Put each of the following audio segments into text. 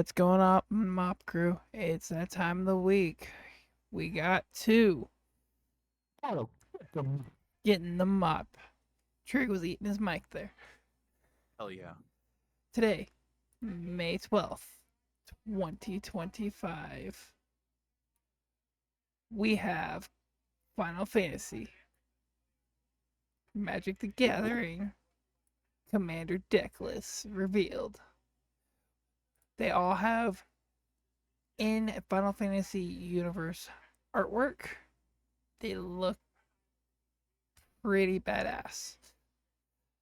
What's going on, Mop Crew? It's that time of the week. We got two Oh, getting the mop. Trig was eating his mic there. hell yeah. Today, May 12th, 2025, we have Final Fantasy, Magic the Gathering, Commander deck lists revealed. They all have in Final Fantasy universe artwork. They look pretty badass.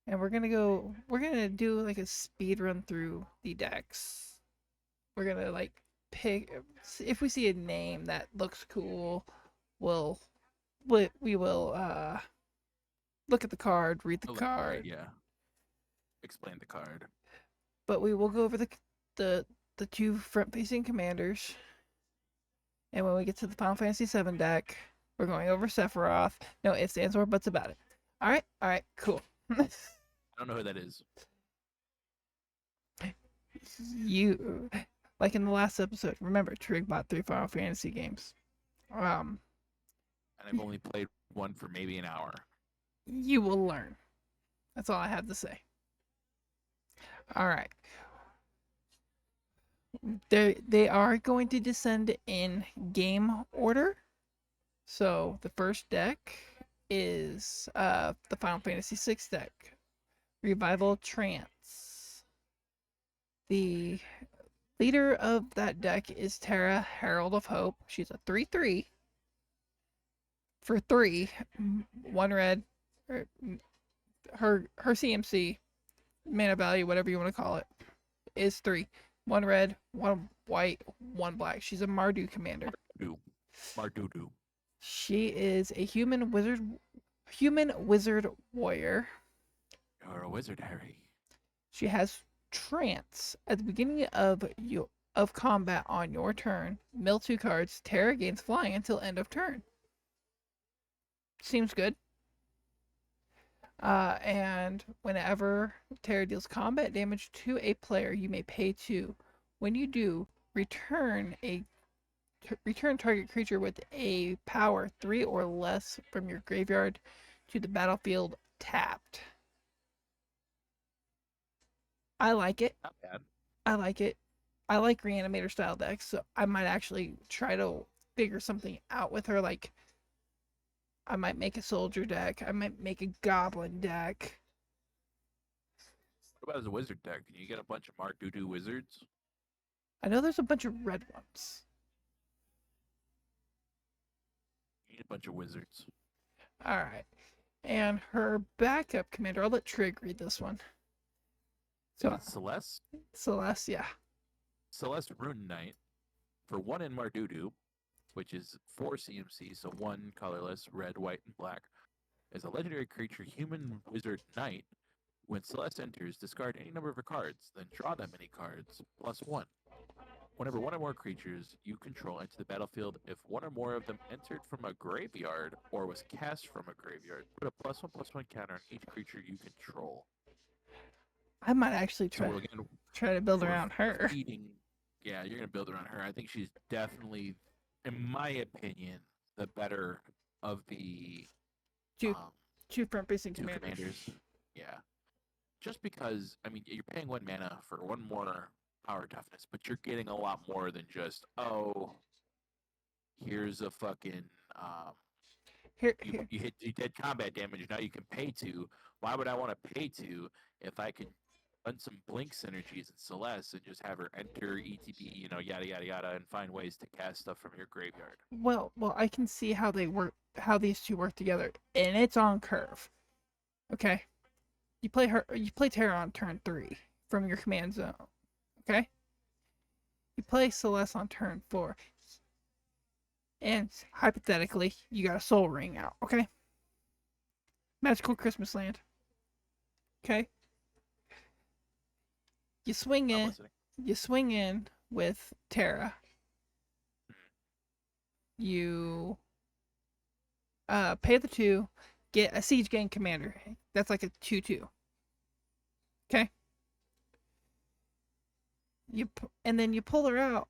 And we're gonna do like a speed run through the decks. We're gonna like pick if we see a name that looks cool, we'll we will look at the card, read the Elaborate, card, yeah. Explain the card. but we will go over the the two front facing commanders. And when we get to the Final Fantasy VII deck, we're going over Sephiroth. No ifs, ands, or buts about it. All right, cool. I don't know who that is. You like in the last episode, remember Trig bought 3 Final Fantasy games. Um, And I've only played one for maybe an hour. you will learn. That's all I have to say. All right. They are going to descend in game order. So the first deck is the Final Fantasy VI deck, Revival Trance. The leader of that deck is Terra, Herald of Hope. She's a 3/3 for 3, 1 red. Her CMC, mana value, whatever you want to call it, is 3. 1 red, 1 white, 1 black. She's a Mardu commander. Do. Mardudu. She is a human wizard warrior. You're a wizard, Harry. She has trance. At the beginning of combat on your turn, mill 2 cards. Terra gains flying until end of turn. Seems good. And whenever Terra deals combat damage to a player, you may pay 2. When you do, return target creature with a power 3 or less from your graveyard to the battlefield tapped. I like it. Not bad. I like it. I like reanimator style decks, so I might actually try to figure something out with her. Like, I might make a soldier deck. I might make a goblin deck. What about as a wizard deck? Can you get a bunch of Mardudu wizards? I know there's a bunch of red ones. You need a bunch of wizards. All right. And her backup commander, I'll let Trig read this one. So it's Celeste? Celeste, yeah. Celeste Rune Knight for 1 in Mardudu, which is 4 CMC, so 1 colorless, red, white, and black, is a legendary creature, human wizard knight. When Celeste enters, discard any number of her cards, then draw that many cards, +1. Whenever 1 or more creatures you control enter the battlefield, if 1 or more of them entered from a graveyard or was cast from a graveyard, put a +1/+1 counter on each creature you control. I might actually So again, try to build we're around her. feeding. Yeah, you're gonna build around her. I think she's definitely, in my opinion, the better of the Two um, two front facing two commanders. Yeah, just because I mean you're paying 1 mana for 1 more power toughness, but you're getting a lot more than just here's a fucking Here. you did combat damage. Now you can pay 2. Why would I want to pay 2 if I can run some blink synergies in Celeste and just have her enter ETB, yada yada yada, and find ways to cast stuff from your graveyard? Well, I can see how how these two work together, and it's on curve. Okay, you play Terra on turn 3 from your command zone. Okay, you play Celeste on turn 4, and hypothetically, you got a Soul Ring out. Okay, Magical Christmas Land. Okay, you swing I'm in, listening. with Terra. You pay the 2, get a Siege Gang Commander. That's like a 2/2. Okay. and then you pull her out,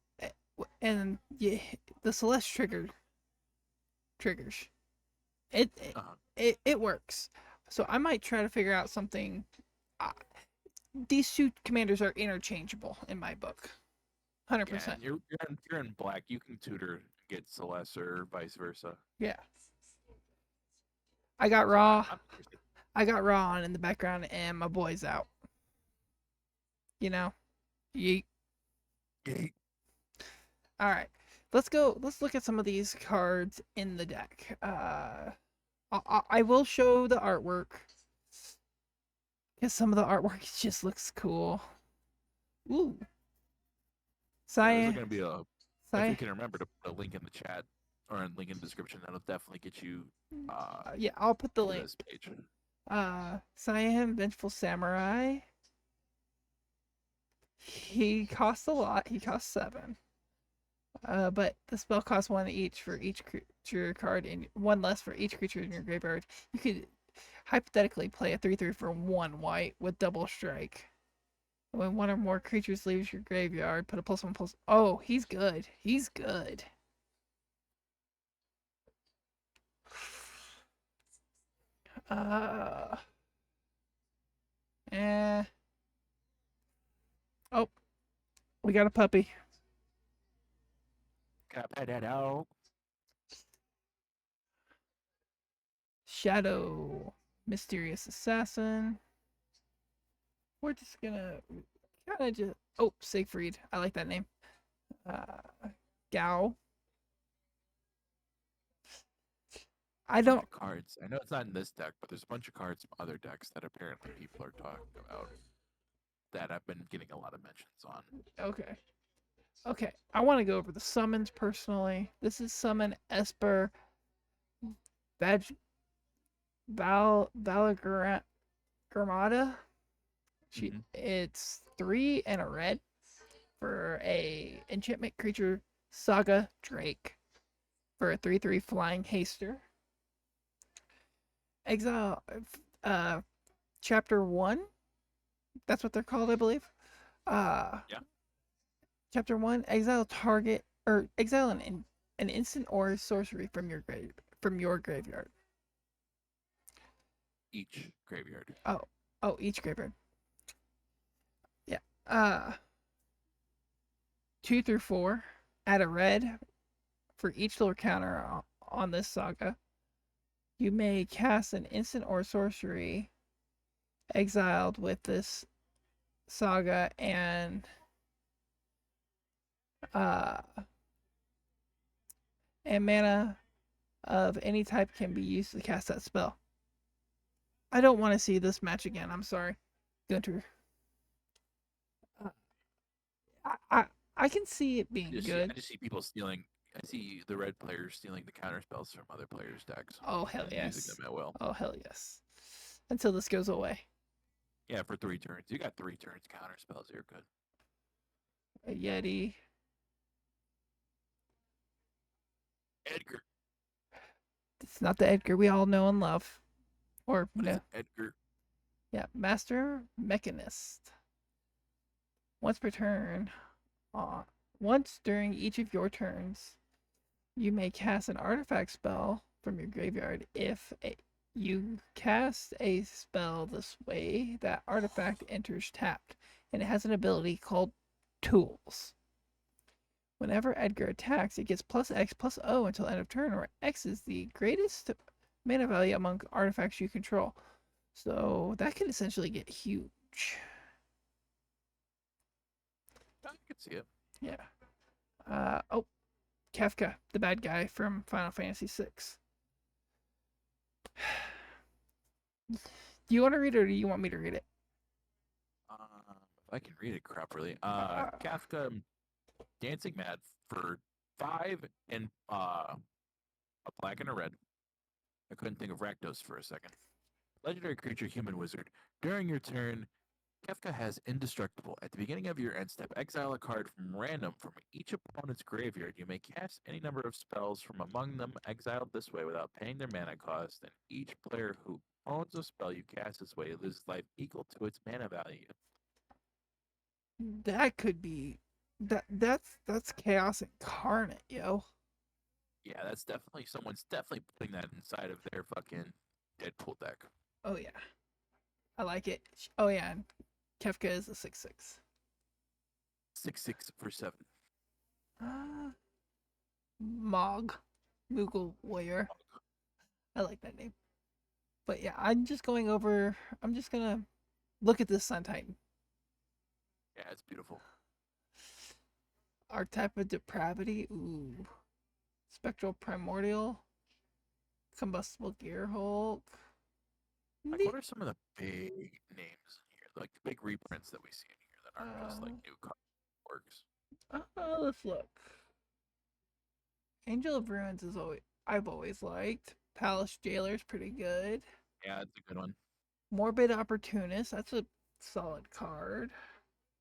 and the Celeste triggers. It, it Uh-huh. it works. So I might try to figure out something. Uh, these two commanders are interchangeable in my book, 100%. Yeah, and you're in black. You can tutor get Celeste or vice versa. Yeah, I got So raw. I'm interested. I got raw on in the background, and my boy's out. You know, yeet. All right, let's go. Let's look at some of these cards in the deck. I will show the artwork because some of the artwork just looks cool. Ooh, Yeah, there's Saya, going to be a. If we Saya. can remember to put a link in the chat or a link in the description, that'll definitely get you Yeah, I'll put the to link. this page. Cyan, Vengeful Samurai. He costs a lot. He costs 7. But the spell costs 1 each for each creature card, and 1 less for each creature in your graveyard. You could hypothetically play a 3/3 for 1 white with double strike. When one or more creatures leaves your graveyard, put a +1/+. Oh, he's good. He's good. Uh, eh. Oh, we got a puppy. Pet that out. Shadow, Mysterious Assassin. We're just gonna kind of just. Oh, Siegfried. I like that name. Gao. I Bunch don't. of cards. I know it's not in this deck, but there's a bunch of cards from other decks that apparently people are talking about that I've been getting a lot of mentions on. Okay. Okay. I want to go over the summons personally. This is summon Esper Baj Valagramata. Mhm. It's 3 and a red for a enchantment creature Saga Drake for a 3/3 flying haster. Exile uh chapter 1. That's what they're called, I believe. Uh Yeah. Chapter 1, exile target or exile an instant or sorcery from your graveyard. Each graveyard. Oh, oh, each graveyard. Yeah. Uh 2 through 4, add a red for each lower counter on this saga. You may cast an instant or sorcery exiled with this saga, uh and mana of any type can be used to cast that spell. I don't want to see this match again. I'm sorry, Gunter. Uh, I I can see it being good. I just see people stealing. I see the red players stealing the counter spells from other players' decks Oh hell and using them yes. at will. Oh hell yes. Until this goes away. Yeah, for 3 turns. You got 3 turns counter spells. You're good. A Yeti. Edgar. It's not the Edgar we all know and love. Or What is no. it? Edgar. Yeah, Master Mechanist. Once per turn. Uh, Once during each of your turns, you may cast an artifact spell from your graveyard. You cast a spell this way, that artifact enters tapped, and it has an ability called Tools. Whenever Edgar attacks, it gets plus X plus O until end of turn, where X is the greatest mana value among artifacts you control. So that could essentially get huge. I can see it. Yeah. Oh, Kefka, the bad guy from Final Fantasy VI. Do you want to read it or do you want me to read it? If I can read it properly. Uh, Kafka Dancing Mad for 5 and a black and a red. I couldn't think of Rakdos for a second. Legendary creature, human wizard. During your turn, Kefka has indestructible. At the beginning of your end step, exile a card from random from each opponent's graveyard. You may cast any number of spells from among them exiled this way without paying their mana cost, and each player who owns a spell you cast this way loses life equal to its mana value. That could be that's chaos incarnate, yo. Yeah, that's definitely someone's definitely putting that inside of their fucking Deadpool deck. Oh yeah, I like it. Oh yeah, and Kefka is a 6/6. 6/6 for 7. Uh, Mog, Moogle Warrior. I like that name. But yeah, I'm just going over. I'm just gonna look at this Sun Titan. Yeah, it's beautiful. Archetype of Depravity. Ooh. Spectral Primordial. Combustible Gear Hulk. Like, what Neat. are some of the big names in here? Like the big reprints that we see in here that aren't just like Uh, new works. let's look. Angel of Ruins is always I've always liked. Palace Jailer's pretty good. Yeah, it's a good one. Morbid Opportunist, that's a solid card.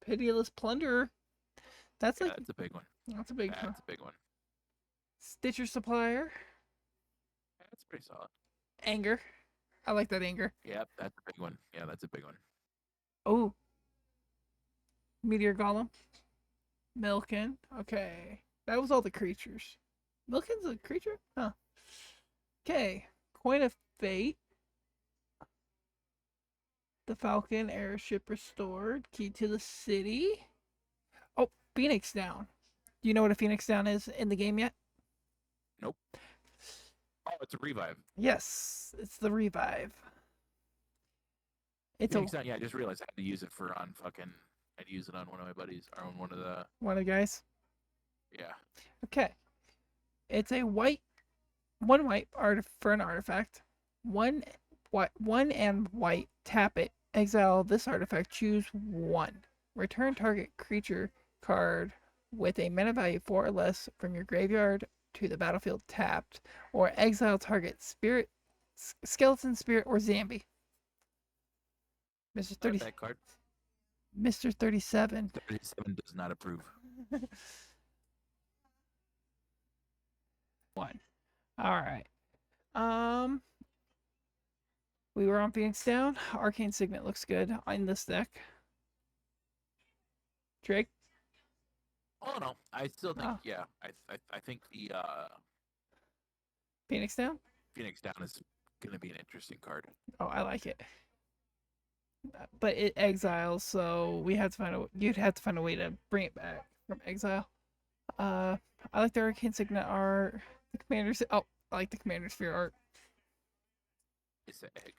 Pitiless Plunderer, that's Yeah, like that's a big one. that's a big card. That's a big one. Stitcher Supplier, Yeah, that's pretty solid. Anger. I like that Anger. Yep, that's a big one. Yeah, that's a big one. Oh, Meteor Golem. Milkin. Okay. That was all the creatures. Milkin's a creature? Huh. Okay. Coin of Fate. The Falcon airship restored. Key to the city. Oh, Phoenix Down. Do you know what a Phoenix Down is in the game yet? Nope. Oh, it's a revive. Yes, it's the revive. It's a Phoenix Down. Yeah, I just realized I had to use it for on fucking. I had to use it on one of my buddies or on one of the. one of the guys. Yeah. Okay. It's a one white art for an artifact. One and white. Tap it. Exile this artifact. Choose one. Return target creature card with a mana value 4 or less from your graveyard to the battlefield tapped, or exile target spirit, skeleton spirit, or zombie. Mr. Not a 30, bad card. Mr. 37. 37 does not approve. One. All right. Um, we were on Phoenix Down. Arcane Signet looks good in this deck. Drake. Oh no, I still think Oh, yeah. I think the Phoenix Down. Phoenix Down is gonna be an interesting card. Oh, I like it. But it exiles, so we had to find a. You'd have to find a way to bring it back from exile. Uh, I like the Arcane Signet art. The Commander's. Oh, I like the Commander Sphere art. It's an egg.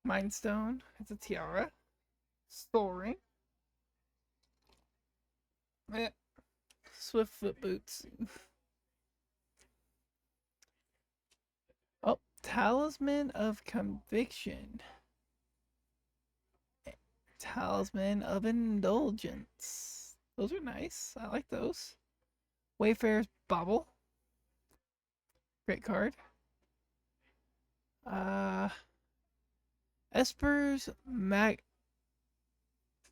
Mind Stone. It's a tiara. Soul Ring. Eh. Swift Foot Boots. Oh, Talisman of Conviction. Talisman of Indulgence. Those are nice. I like those. Wayfarer's Bauble. Great card. Uh, Esper's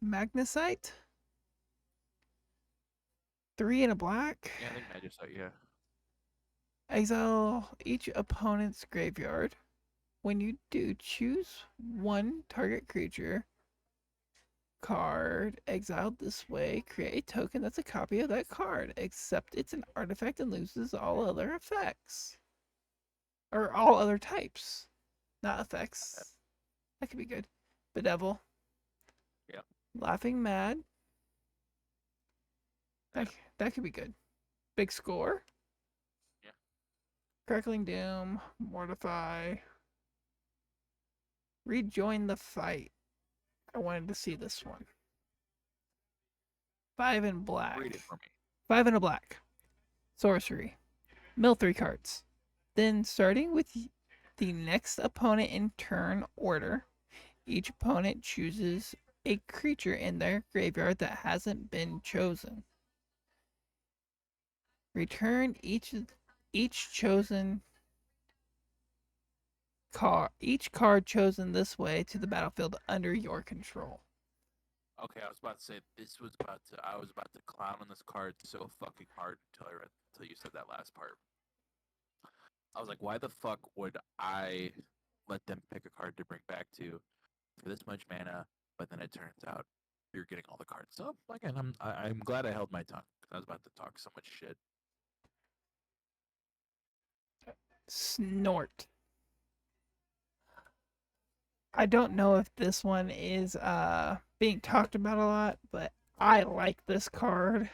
Magnesite. 3 and a black. Yeah, I think Magicite. Yeah. Exile each opponent's graveyard. When you do, choose one target creature card exiled this way. Create a token that's a copy of that card, except it's an artifact and loses all other effects. Or all other types, not effects. That could be good. Bedevil. Yeah. Laughing Mad. Yeah. That could be good. Big Score. Yeah. Crackling Doom. Mortify. Rejoin the Fight. I wanted to see this one. 5 in black. Read it for me. 5 in a black. Sorcery. Mill 3 cards. Then, starting with the next opponent in turn order, each opponent chooses a creature in their graveyard that hasn't been chosen. Return each chosen each card chosen this way to the battlefield under your control. Okay, I was about to say this was about to. I was about to clown on this card so fucking hard until you said that last part. I was like, why the fuck would I let them pick a card to bring back to for this much mana? But then it turns out you're getting all the cards. So again, I'm glad I held my tongue because I was about to talk so much shit. Snort. I don't know if this one is being talked about a lot, but I like this card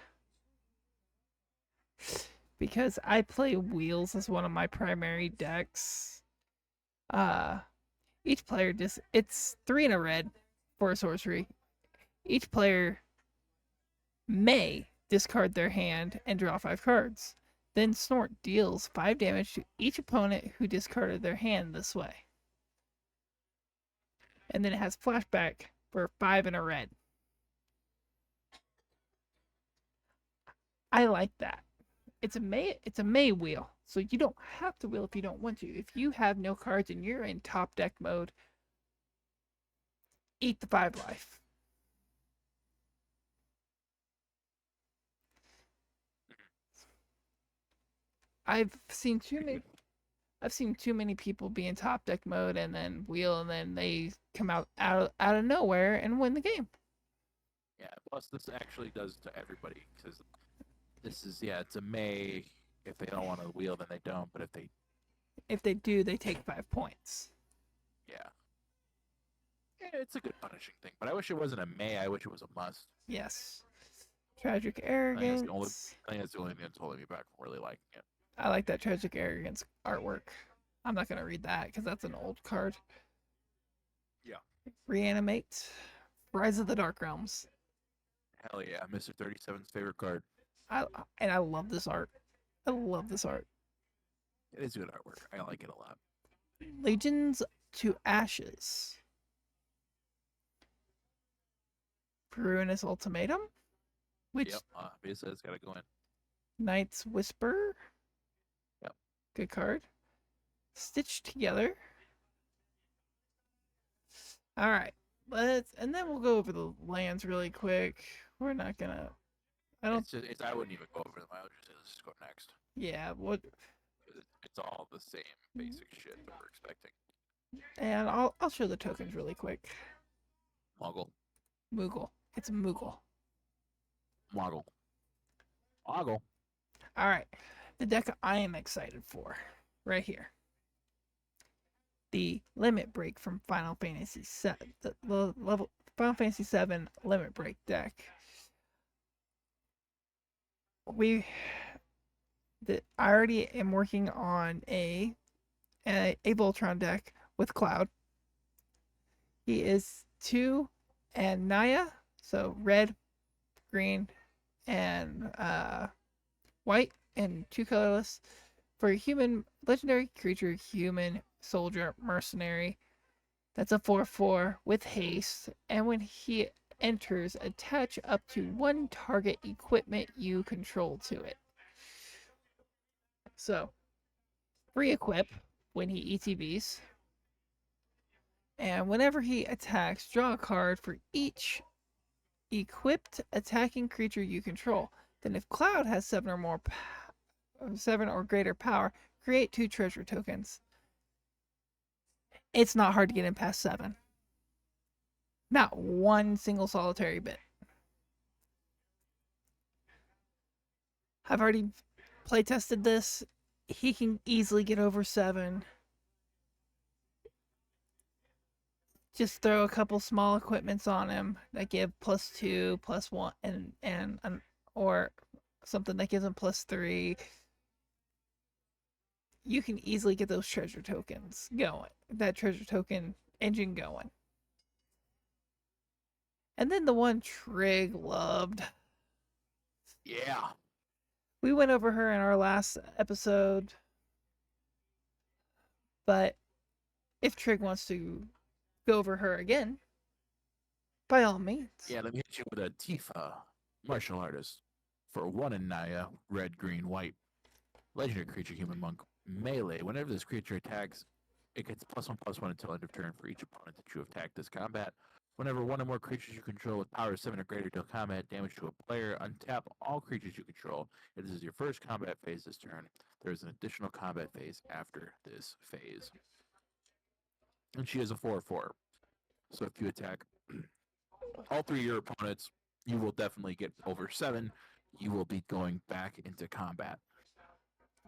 because I play wheels as one of my primary decks. Uh each player just it's 3 and a red for a sorcery. Each player may discard their hand and draw 5 cards. Then Snort deals 5 damage to each opponent who discarded their hand this way. And then it has flashback for 5 and a red. I like that. It's a May wheel, so you don't have to wheel if you don't want to. If you have no cards and you're in top deck mode, eat the 5 life. I've seen too many I've seen too many people be in top deck mode and then wheel and then they come out of nowhere and win the game. Yeah. Plus, this actually does to everybody because this is it's a May. If they don't want to wheel, then they don't. But If they do, they take 5 points. yeah, it's a good punishing thing. But I wish it wasn't a May. I wish it was a must. Yes. Tragic I think that's the only. arrogance. I think that's the only thing that's holding me back from really liking it. I like that tragic arrogance artwork. I'm not gonna read that because that's an old card. Yeah. Reanimate. Rise of the Dark Realms. Hell yeah, Mr. 37's favorite card. I love this art. I love this art. It is good artwork. I like it a lot. Legions to Ashes. Ruinous Ultimatum. Which Yep, obviously it's got to go in. Knight's Whisper. Yep. Good card. Stitched Together. All right. And then we'll go over the lands really quick. We're not gonna. I don't. I wouldn't even go over them. I would just go next. Yeah. What? It's all the same basic shit that we're expecting. And I'll show the tokens really quick. Muggle. Moogle. It's Moogle. Moggle. Moggle. All right. The deck I am excited for, right here. The Limit Break from Final Fantasy VII. The level Final Fantasy VII Limit Break deck. I already am working on a Voltron deck with Cloud. He is 2 and Naya, so red, green, and white, and 2 colorless. For a human legendary creature, human soldier mercenary, that's a 4/4 with haste, and when he enters, attach up to 1 target equipment you control to it. So, re-equip when he ETBs, and whenever he attacks, draw a card for each equipped attacking creature you control. Then if Cloud has 7 or greater power, create 2 treasure tokens. It's not hard to get in past 7. Not one single solitary bit. I've already play tested this. He can easily get over 7. Just throw a couple small equipments on him that give +2, +1, and or something that gives him +3. You can easily get those treasure tokens going. That treasure token engine going. And then the one Trig loved. Yeah. We went over her in our last episode. But if Trig wants to go over her again, by all means. Yeah, let me hit you with a Tifa, martial artist. For 1 in Naya, red, green, white. Legendary creature, human monk. Melee. Whenever this creature attacks, it gets +1/+1 until end of turn for each opponent that you attack this combat. Whenever 1 or more creatures you control with power 7 or greater deal combat damage to a player, untap all creatures you control. It is your first combat phase this turn. There is an additional combat phase after this phase. And she is a 4/4. So if you attack all 3 of your opponents, you will definitely get over 7. You will be going back into combat.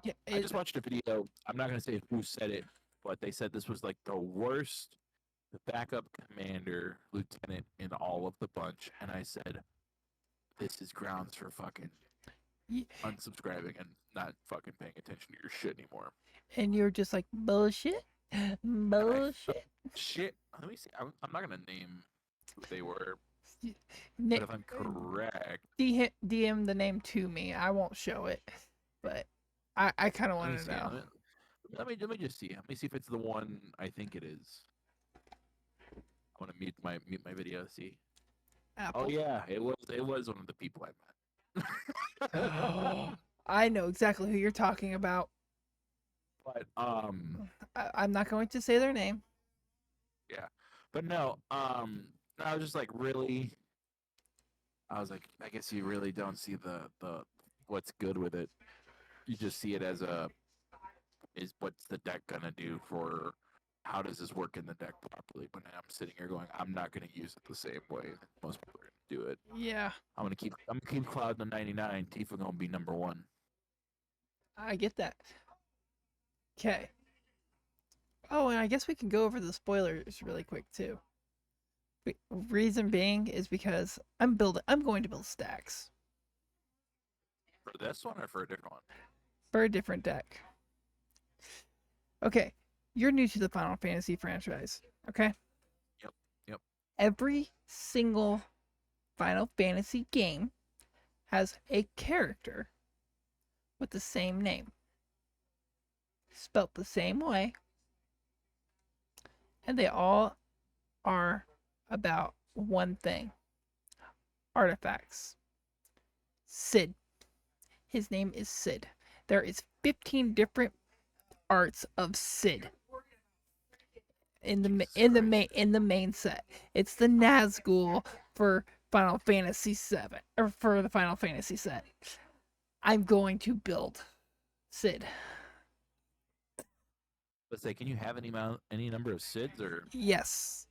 Yeah, I just watched a video. I'm not going to say who said it, but they said this was like the worst backup commander lieutenant in all of the bunch. And I said, this is grounds for fucking unsubscribing and not fucking paying attention to your shit anymore. and you're just like, bullshit. Bullshit. Shit. Let me see. I'm not going to name who they were. Nick, But if I'm correct, DM the name to me. I won't show it, but I kind of want to know. Let me just see. Let me see if it's the one I think it is. I want to mute my video. See. Apple. Oh yeah, it was one of the people I met. I know exactly who you're talking about. But I'm not going to say their name. Yeah, but no. I was just like, really. I was like, I guess you really don't see the what's good with it. You just see it as is what's the deck gonna do for how does this work in the deck properly? But I'm sitting here going, I'm not gonna use it the same way that most people are gonna do it. Yeah. I'm gonna keep Cloud to 99. Tifa gonna be number 1. I get that. Okay. Oh, and I guess we can go over the spoilers really quick too. Reason being is because I'm going to build stacks. For this one or for a different one? For a different deck. Okay, you're new to the Final Fantasy franchise, okay? Yep. Every single Final Fantasy game has a character with the same name, spelt the same way, and they all are about one thing: artifacts. Cid. His name is Cid. There is 15 different arts of Cid in the main set. It's the Nazgul for Final Fantasy 7 or for the Final Fantasy set. I'm going to build Cid. Let's say, can you have any number of Cids or? Yes.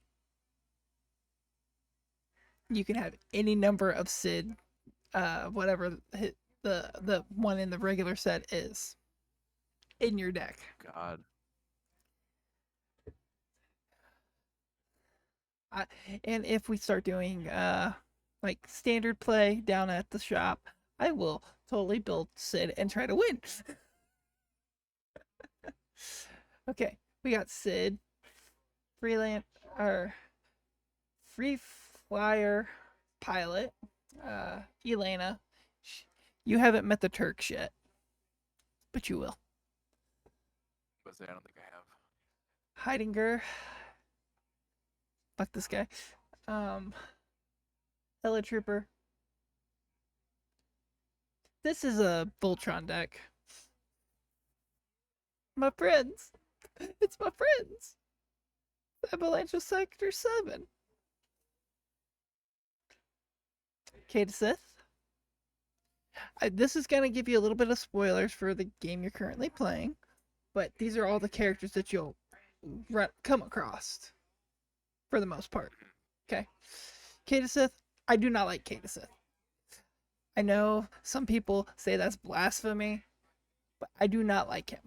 You can have any number of Cid, whatever the one in the regular set is, in your deck. God. And if we start doing like standard play down at the shop, I will totally build Cid and try to win. Okay, we got Cid, freelance or free flyer pilot, Elena. You haven't met the Turks yet, but you will. I don't think I have. Heidinger. Fuck this guy. Ella Trooper. This is a Voltron deck. My friends. It's my friends. Avalanche of Sector 7. Kate Sith. This is going to give you a little bit of spoilers for the game you're currently playing, but these are all the characters that you'll come across for the most part. Okay. Kate Sith. I do not like Kate Sith. I know some people say that's blasphemy, but I do not like him.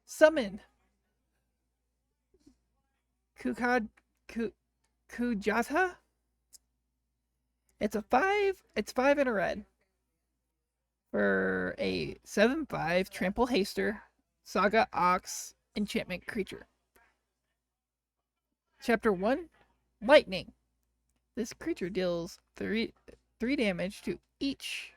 Summon Kujata. It's 5 in a red for a 7/5 trample haster saga ox enchantment creature. Chapter 1, lightning. This creature deals 3 damage to each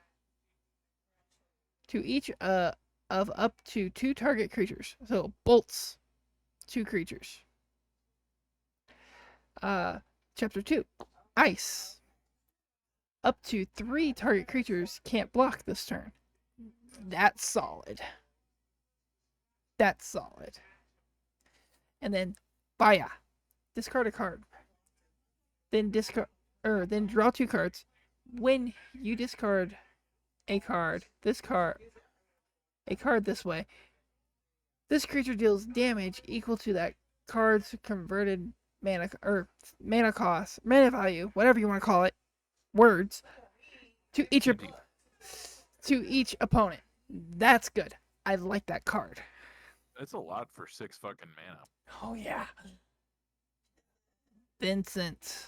of up to 2 target creatures. So bolts 2 creatures. Chapter 2, ice. Up to 3 target creatures can't block this turn. That's solid. That's solid. And then fire. Discard a card. Then draw 2 cards. When you discard a card this way, this creature deals damage equal to that cards converted mana cost, mana value, whatever you want to call it, words to each Indeed. to each opponent. That's good. I like that card. That's a lot for 6 fucking mana. Oh yeah. Vincent,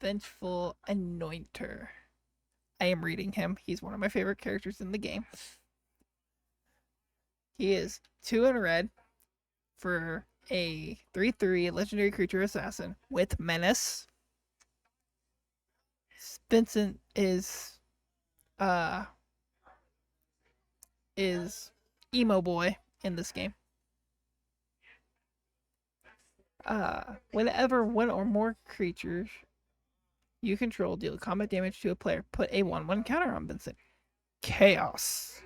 Vengeful Anointer. I am reading him. He's one of my favorite characters in the game. He is 2 in red for a 3/3 legendary creature assassin with menace. Vincent uh is emo boy in this game. Whenever one or more creatures you control deal combat damage to a player, put a 1/1 counter on Vincent. Chaos.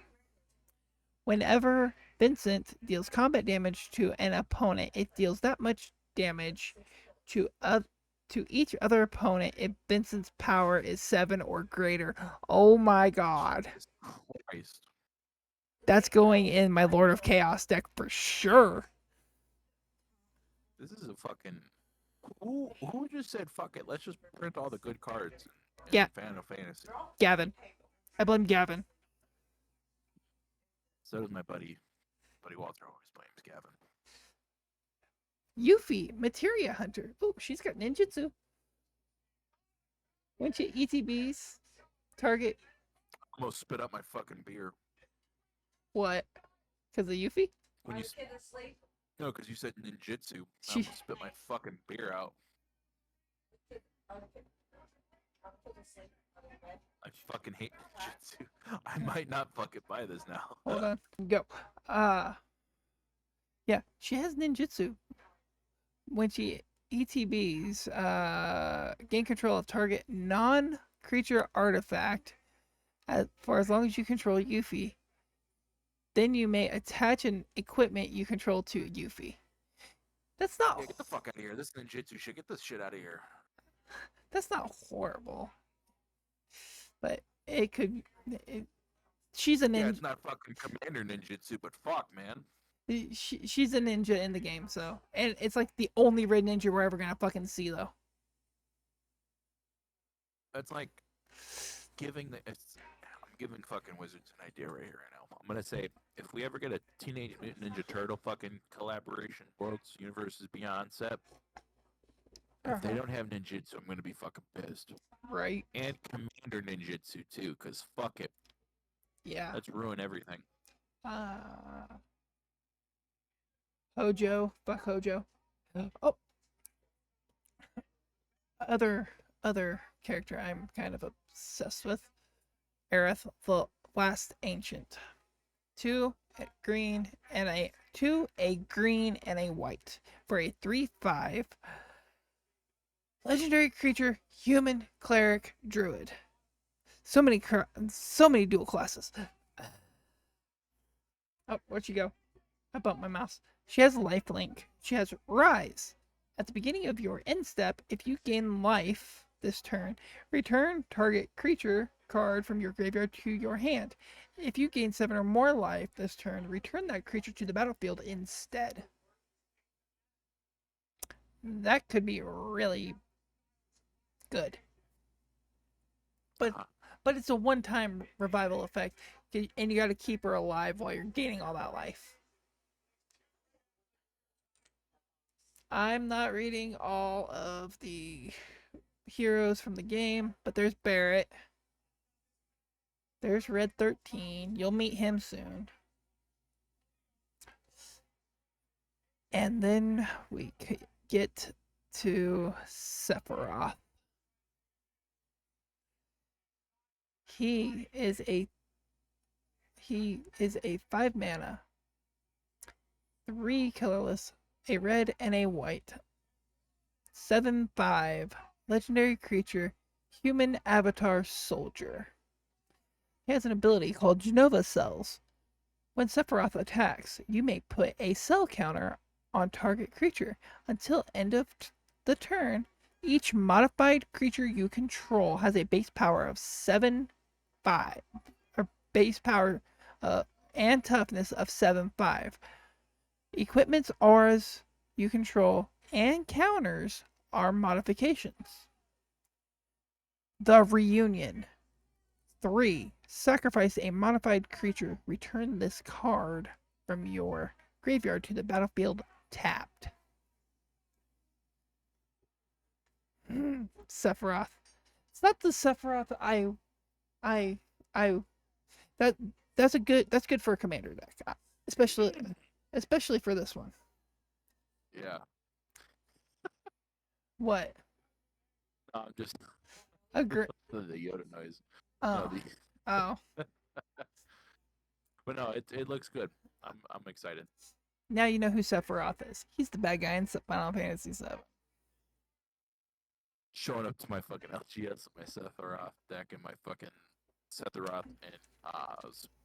Whenever Vincent deals combat damage to an opponent, it deals that much damage to each other opponent if Vincent's power is 7 or greater. Oh my god. Jesus Christ. That's going in my Lord of Chaos deck for sure. This is a fucking. Who just said fuck it? Let's just print all the good cards in Yeah. Final Fantasy. Gavin. I blame Gavin. So does my buddy Walter always blames Gavin. Yuffie, Materia Hunter. Oh, she's got ninjutsu. When she ETBs, target Almost spit up my fucking beer. what? Because of Yuffie? When you no, because you said ninjutsu. I She- almost spit my fucking beer out. I fucking hate ninjutsu. I might not fucking buy this now. Hold on. Go. Yeah, she has ninjutsu. When she ETBs, gain control of target non-creature artifact for as long as you control Yuffie. Then you may attach an equipment you control to Yuffie. That's not Yeah, get the fuck out of here. This ninjutsu shit. Get this shit out of here. that's not horrible. But it could she's a Yeah, ninja. it's not fucking commander ninjutsu, but fuck, man. She's a ninja in the game, so and it's like the only red ninja we're ever gonna fucking see though. That's like giving I'm giving fucking Wizards an idea right here, right now. I'm gonna say if we ever get a Teenage Mutant Ninja Turtle fucking collaboration, Worlds Universes Beyond set, if they don't have ninjutsu, I'm gonna be fucking pissed. Right? And commander ninjutsu too, cause fuck it, Yeah. let's ruin everything. Hojo, fuck Hojo. Oh, other character I'm kind of obsessed with. Aerith, the Last Ancient. 2 green and a green and a white for a 3/5 legendary creature, human cleric druid. So many dual classes. Oh, where'd she go? I bumped my mouse. She has lifelink. She has rise. At the beginning of your end step, if you gain life this turn, return target creature card from your graveyard to your hand. If you gain 7 or more life this turn, return that creature to the battlefield instead. That could be really good. But it's a one-time revival effect, and you got to keep her alive while you're gaining all that life. I'm not reading all of the heroes from the game, but there's Barrett. There's Red 13. You'll meet him soon. And then we get to Sephiroth. He is a 5 mana, 3 colorless, a red and a white, 7/5 legendary creature, human avatar soldier. He has an ability called Genova Cells. When Sephiroth attacks, you may put a cell counter on target creature until end of the turn. Each modified creature you control has a base power of 7/5, or base power and toughness of 7/5. Equipment's auras you control, and counters are modifications. The Reunion. 3. Sacrifice a modified creature. Return this card from your graveyard to the battlefield tapped. Sephiroth. It's not the Sephiroth I I that that's good for a commander deck. Especially for this one. Yeah. What? No, I'm just Agree. the Yoda noise. Oh. Oh. But no, it looks good. I'm excited. Now you know who Sephiroth is. He's the bad guy in Final Fantasy VII. Showing up to my fucking LGS, my Sephiroth deck, and my fucking Sephiroth and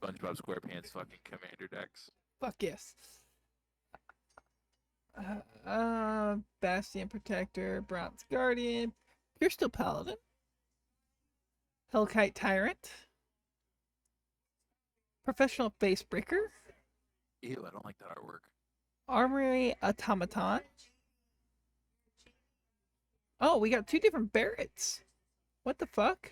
SpongeBob SquarePants fucking commander decks. Fuck yes. Bastion Protector, Bronze Guardian, You're still Paladin, Hellkite Tyrant, Professional Facebreaker, Ew, I don't like that artwork. Armory Automaton. Oh, we got 2 different Barretts. What the fuck?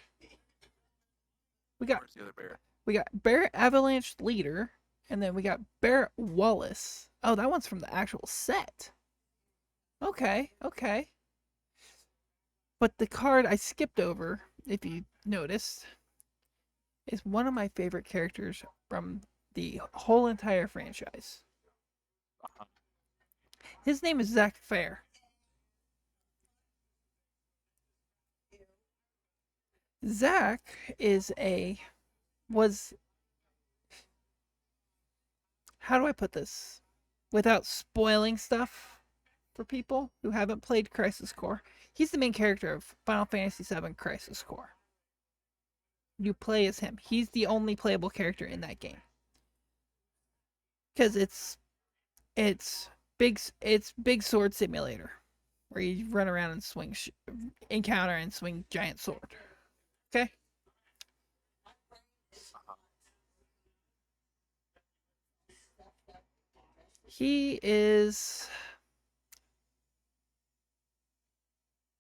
We got Where's the other bear? We got Barrett Avalanche Leader, and then we got Barrett Wallace. Oh, that one's from the actual set. Okay, okay. But the card I skipped over, if you noticed, is one of my favorite characters from the whole entire franchise. Uh-huh. His name is Zach Fair. Zach was how do I put this without spoiling stuff for people who haven't played Crisis Core? He's the main character of Final Fantasy VII Crisis Core. You play as him. He's the only playable character in that game. Because it's big sword simulator where you run around and swing encounter and swing giant sword. Okay? He is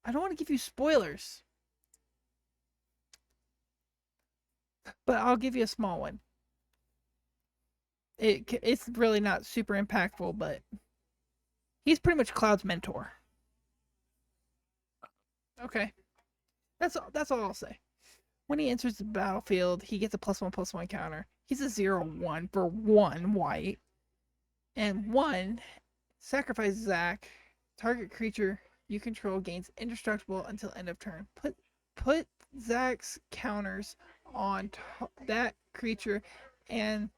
I don't want to give you spoilers. But I'll give you a small one. It's really not super impactful, but he's pretty much Cloud's mentor. Okay. That's all I'll say. When he enters the battlefield, he gets a +1/+1 counter. He's a 0/1 for 1 white. And 1, sacrifice Zac. Target creature you control gains indestructible until end of turn. Put Zac's counters on that creature and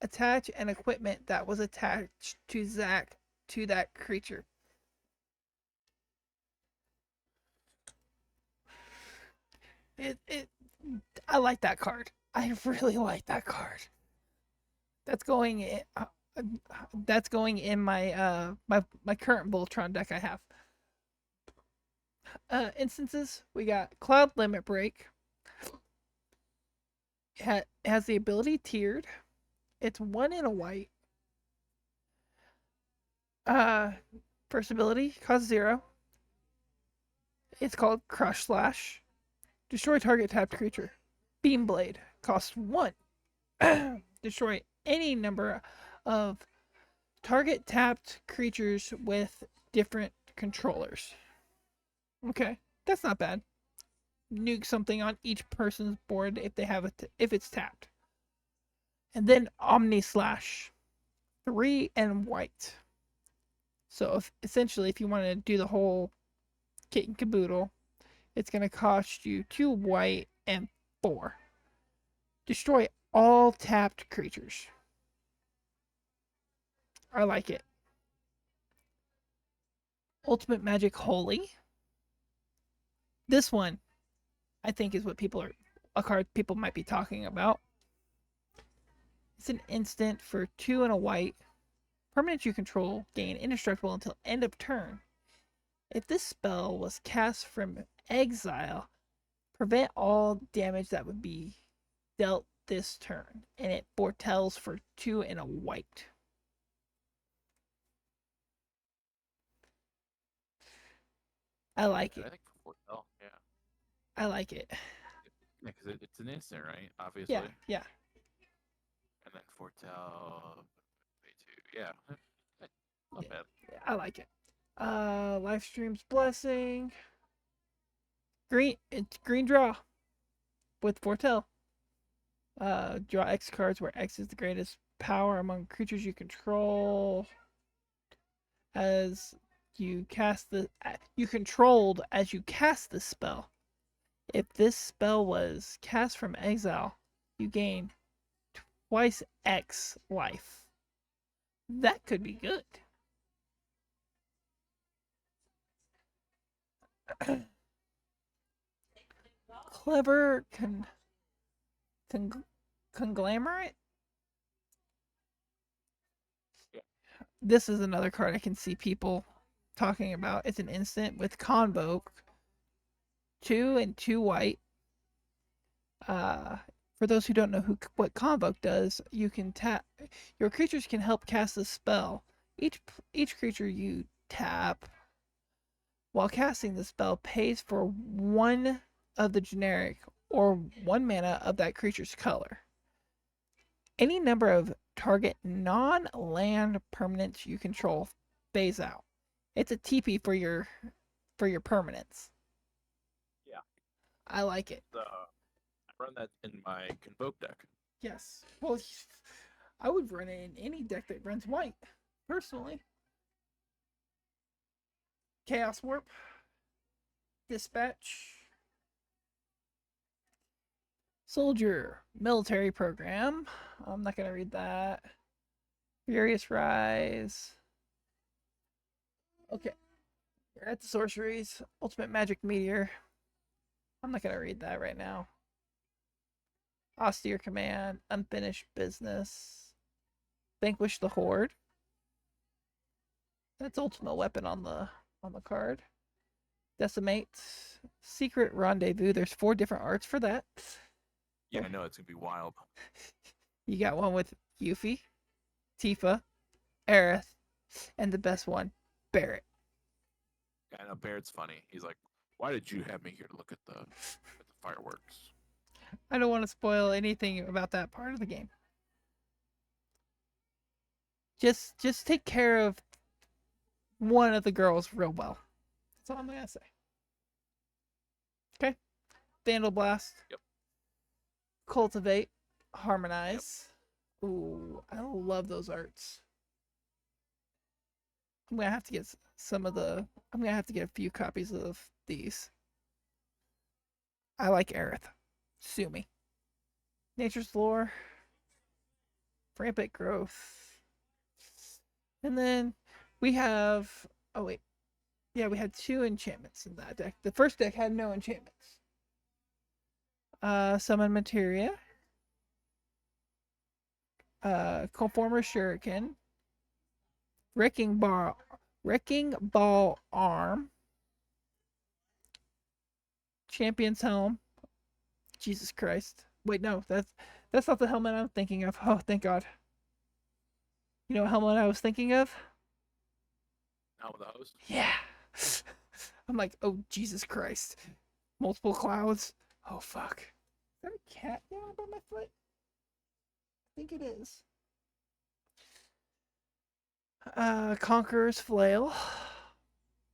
attach an equipment that was attached to Zac to that creature. I like that card. I really like that card. That's going in, my my current Voltron deck I have. Instances, we got Cloud Limit Break. It has the ability tiered. It's 1 in a white. First ability, cost 0. It's called Crush Slash. Destroy target tapped creature. Beam Blade, cost 1. Destroy any number of target tapped creatures with different controllers. Okay, that's not bad. Nuke something on each person's board if they have if it's tapped. And then Omni Slash, 3 and white. So essentially, if you want to do the whole kit and caboodle, it's going to cost you 2 white and 4. Destroy all tapped creatures. I like it. Ultimate Magic Holy. This one, I think, is what a card people might be talking about. It's an instant for 2 and a white. Permanent you control gain indestructible until end of turn. If this spell was cast from exile, prevent all damage that would be dealt this turn, and it foretells for 2 and a white. I like And it. I think for Fortel, yeah. I like it. Yeah, because it's an instant, right? Yeah, Obviously. yeah, And then Fortel, pay two. Yeah. Not yeah, bad. yeah. I like it. Live streams blessing. Green. It's green draw with Fortel. Draw X cards where X is the greatest power among creatures you control. As you controlled as you cast the spell. If this spell was cast from exile, you gain twice X life. That could be good. Clever con- conglomerate. Yeah. This is another card I can see people talking about. It's an instant with Convoke, 2 and 2 white. Uh, for those who don't know what Convoke does, you can tap your creatures can help cast a spell. Each creature you tap while casting the spell pays for one of the generic or 1 mana of that creature's color. Any number of target non-land permanents you control phase out. It's a TP for your permanents. Yeah. I like it. I run that in my Convoke deck. Yes. Well, I would run it in any deck that runs white, personally. Chaos Warp, Dispatch, Soldier, Military Program. I'm not going to read that. Furious Rise. Okay. We're at the sorceries. Ultimate Magic Meteor. I'm not going to read that right now. Austere Command. Unfinished Business. Vanquish the Horde. That's ultimate weapon on the card. Decimate. Secret Rendezvous. There's 4 different arts for that. Yeah, I know it's gonna be wild. You got one with Yuffie, Tifa, Aerith, and the best one, Barrett. Yeah, I know Barrett's funny. He's like, "Why did you have me here to look at the fireworks?" I don't want to spoil anything about that part of the game. Just take care of one of the girls real well. That's all I'm gonna say. Okay. Vandal Blast. Yep. Cultivate. Yep. Harmonize. Ooh, I love those arts. I'm gonna have to get some of the. I'm gonna have to get a few copies of these. I like Aerith. Sue me. Nature's Lore. Rampant Growth. And then we have. Oh, wait. Yeah, we had 2 enchantments in that deck. The first deck had no enchantments. Summon Materia. Conformer Shuriken. Wrecking Ball Arm. Champion's Helm. Jesus Christ. Wait, no, that's not the helmet I'm thinking of. Oh, thank God. You know what helmet I was thinking of? Now with the host. Yeah. I'm like, oh Jesus Christ. Multiple clouds. Oh fuck. Is that a cat down by my foot? I think it is. Conqueror's Flail.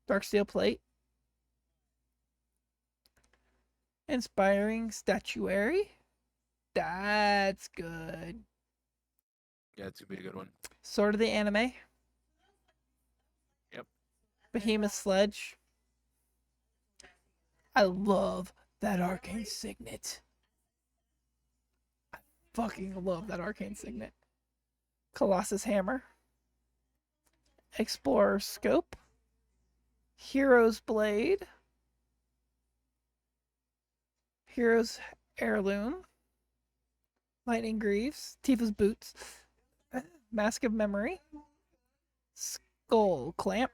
Darksteel Plate. Inspiring Statuary. That's good. Yeah, it's gonna be a good one. Sword of the Anime. Yep. Behemoth Sledge. I love that Arcane Signet. I fucking love that Arcane Signet. Colossus Hammer. Explorer Scope. Hero's Blade. Hero's Heirloom. Lightning Greaves. Tifa's Boots. Mask of Memory. Skull Clamp.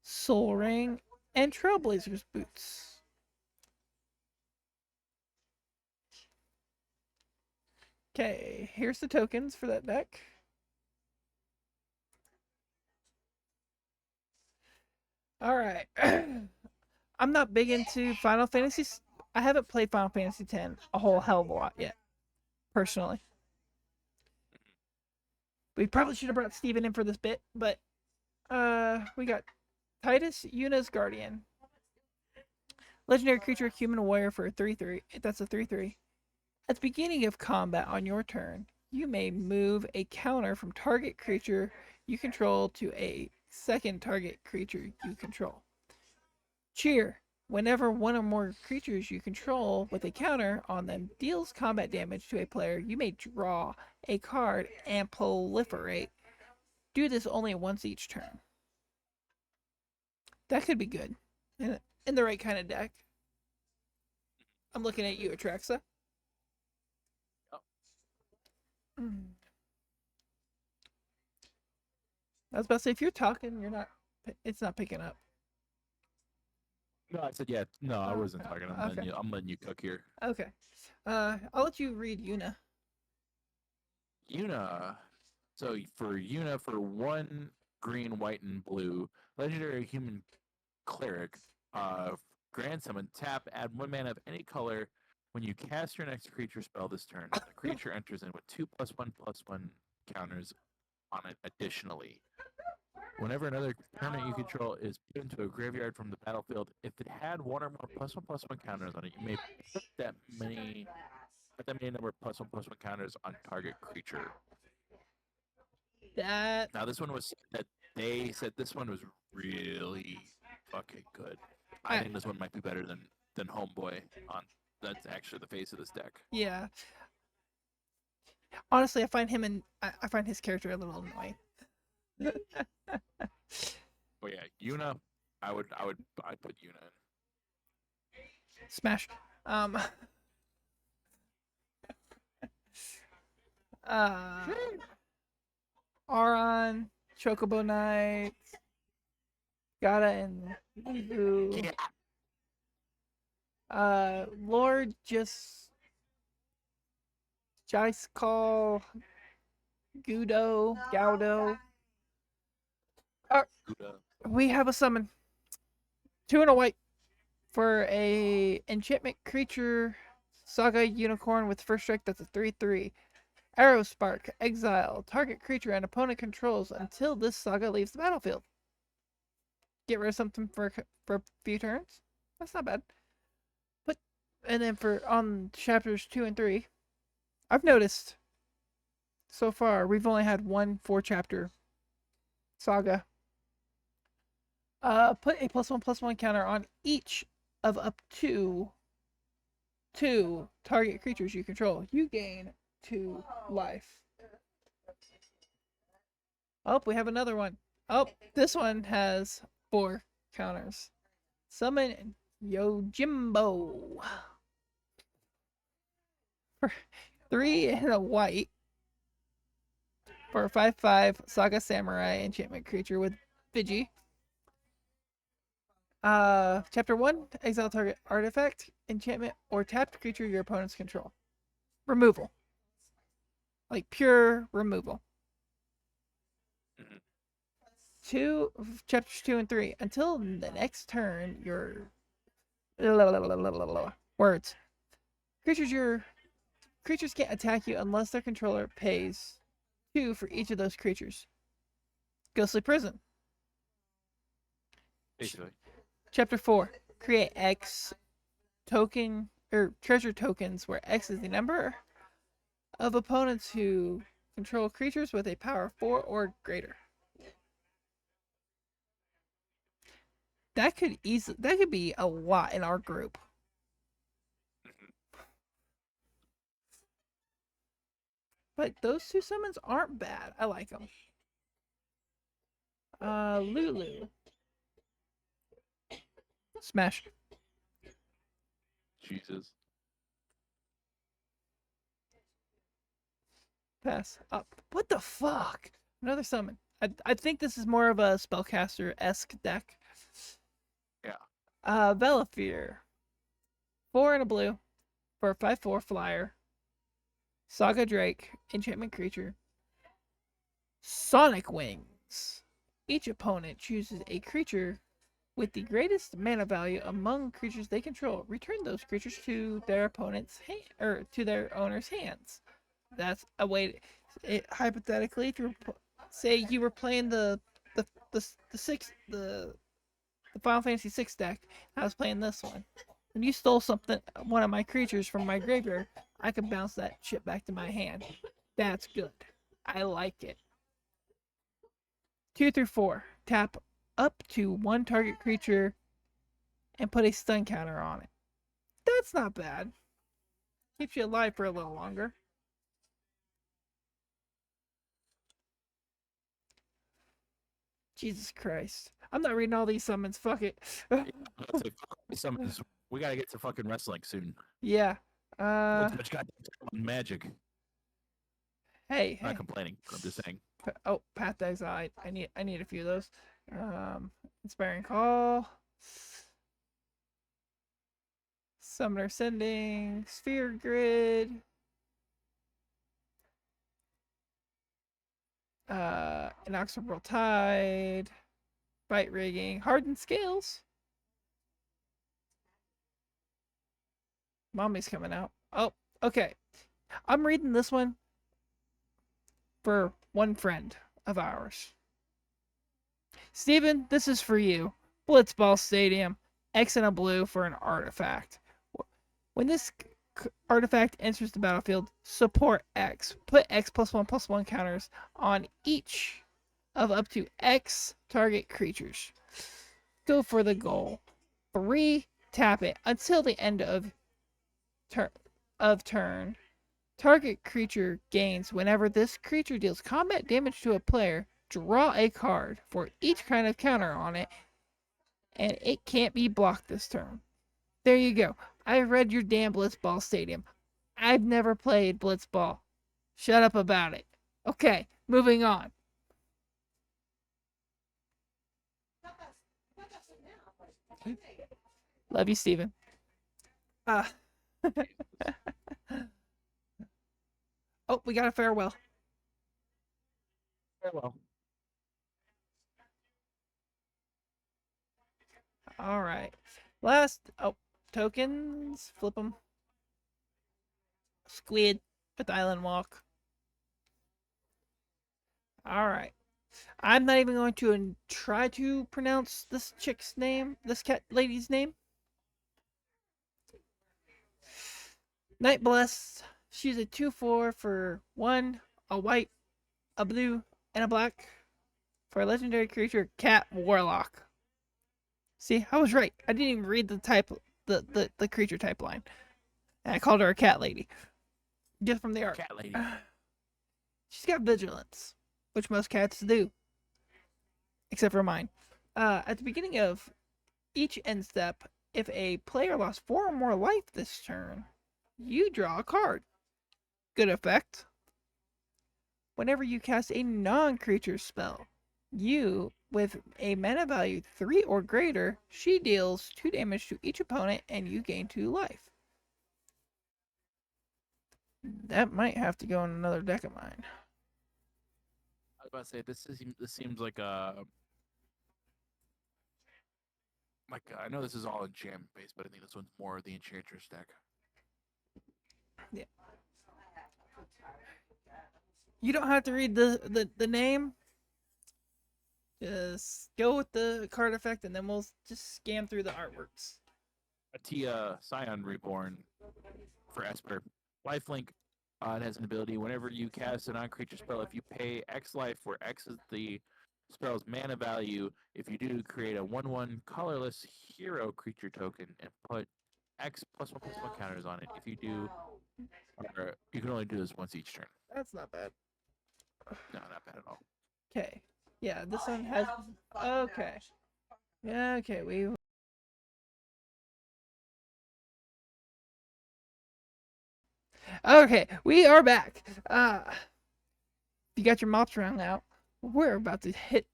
Soul Ring. And Trailblazer's Boots. Okay, here's the tokens for that deck. All right. I'm not big into Final Fantasy. I haven't played Final Fantasy X a whole hell of a lot yet, personally. We probably should have brought Steven in for this bit, but we got Titus Yuna's Guardian. Legendary creature, human warrior for a 3/3. That's a 3/3. At the beginning of combat on your turn, you may move a counter from target creature you control to a second target creature you control. Cheer. Whenever one or more creatures you control with a counter on them deals combat damage to a player, you may draw a card and proliferate. Do this only once each turn. That could be good. In the right kind of deck. I'm looking at you, Atraxa. Oh. I was about to say, if you're talking, you're not. It's not picking up. No, I said yeah. No, I wasn't talking. I'm letting you cook here. Okay. I'll let you read Yuna. Yuna. So for Yuna, for 1 green, white, and blue, legendary human cleric, grand summon, tap, add 1 mana of any color. When you cast your next creature spell this turn, the creature enters in with 2+1/+1 counters on it additionally. Whenever another permanent you control is put into a graveyard from the battlefield, if it had 1 or more +1/+1 counters on it, you may put that many number of +1/+1 counters on target creature. Now this one was that they said this one was really fucking good. I think this one might be better than Homeboy on. That's actually the face of this deck. Yeah. Honestly, I find his character a little annoying. Well, yeah, Yuna, I'd put Yuna in. Smash. Aron, Chocobo Knights, Gata and Lugu. Yeah. Lord Jice Call, Gaudo. We have a summon. 2 and a white for a enchantment creature, Saga Unicorn with first strike. That's a 3/3. Arrow Spark, exile target creature and opponent controls until this saga leaves the battlefield. Get rid of something for a few turns. That's not bad. And then for on chapters 2 and 3, I've noticed so far we've only had 1 4-chapter saga. Put a +1/+1 counter on each of up to 2 target creatures you control. You gain 2 life. Oh, we have another one. Oh, this one has 4 counters. Summon Yojimbo. For 3 and a white. For a 5/5 Saga Samurai enchantment creature with Vigi. Chapter 1, exile target artifact, enchantment, or tapped creature your opponents control. Removal. Like pure removal. Chapters 2 and 3. Until the next turn, your words. Creatures can't attack you unless their controller pays 2 for each of those creatures. Ghostly Prison. Basically. Chapter 4. Create X token or treasure tokens where X is the number of opponents who control creatures with a power of 4 or greater. That could be a lot in our group. But those 2 summons aren't bad. I like them. Lulu. Smash. Jesus. Pass up. What the fuck? Another summon. I think this is more of a spellcaster-esque deck. Yeah. Velafear. 4 and a blue for a 5/4 flyer. Saga Drake, enchantment creature. Sonic Wings. Each opponent chooses a creature with the greatest mana value among creatures they control. Return those creatures to their opponent's hand or to their owner's hands. That's a way. Hypothetically, if you were say you were playing the Final Fantasy 6 deck, I was playing this one, and you stole one of my creatures from my graveyard, I can bounce that shit back to my hand. That's good. I like it. 2 through 4. Tap up to one target creature and put a stun counter on it. That's not bad. Keeps you alive for a little longer. Jesus Christ. I'm not reading all these summons. Fuck it. Summons. We gotta get to fucking wrestling soon. Yeah. Too much goddamn magic. Hey. I'm not complaining. I'm just saying. Oh, Path to Exile. I need a few of those. Inspiring Call. Summoner Sending. Sphere Grid. Inexorable Tide. Fight Rigging. Hardened Scales. Mommy's coming out. Oh, okay. I'm reading this one for one friend of ours. Steven, this is for you. Blitzball Stadium. X and a blue for an artifact. When this artifact enters the battlefield, support X. Put X +1/+1 counters on each of up to X target creatures. Go for the goal. 3. Tap it until the end of turn. Target creature gains whenever this creature deals combat damage to a player. Draw a card for each kind of counter on it, and it can't be blocked this turn. There you go. I read your damn Blitzball Stadium. I've never played Blitzball. Shut up about it. Okay, moving on. Love you, Steven. Oh, we got a farewell. Farewell. All right. Last, tokens. Flip them. Squid with Island Walk. All right. I'm not even going to try to pronounce this chick's name, this cat lady's name. Night Bless. She's a 2/4 for 1, a white, a blue, and a black for a legendary creature, Cat Warlock. See, I was right. I didn't even read the type, the creature type line. And I called her a cat lady. Just from the art. Cat lady. She's got vigilance, which most cats do, except for mine. At the beginning of each end step, if a player lost 4 or more life this turn, you draw a card. Good effect. Whenever you cast a non-creature spell, you, with a mana value 3 or greater, she deals 2 damage to each opponent and you gain 2 life. That might have to go in another deck of mine. I was about to say this seems like a I know this is all enchantment based, but I think this one's more the Enchantress deck. Yeah. You don't have to read the name. Just go with the card effect, and then we'll just scan through the artworks. Atia Scion Reborn for Esper. Lifelink. It has an ability whenever you cast a non-creature spell, if you pay X life, where X is the spell's mana value, if you do, create a 1/1 colorless hero creature token and put X +1/+1 counters on it. If you do, you can only do this once each turn. That's not bad. No, not bad at all. Okay. Yeah, this one has. Okay. Yeah, okay. Okay, we are back. You got your mops round out. We're about to hit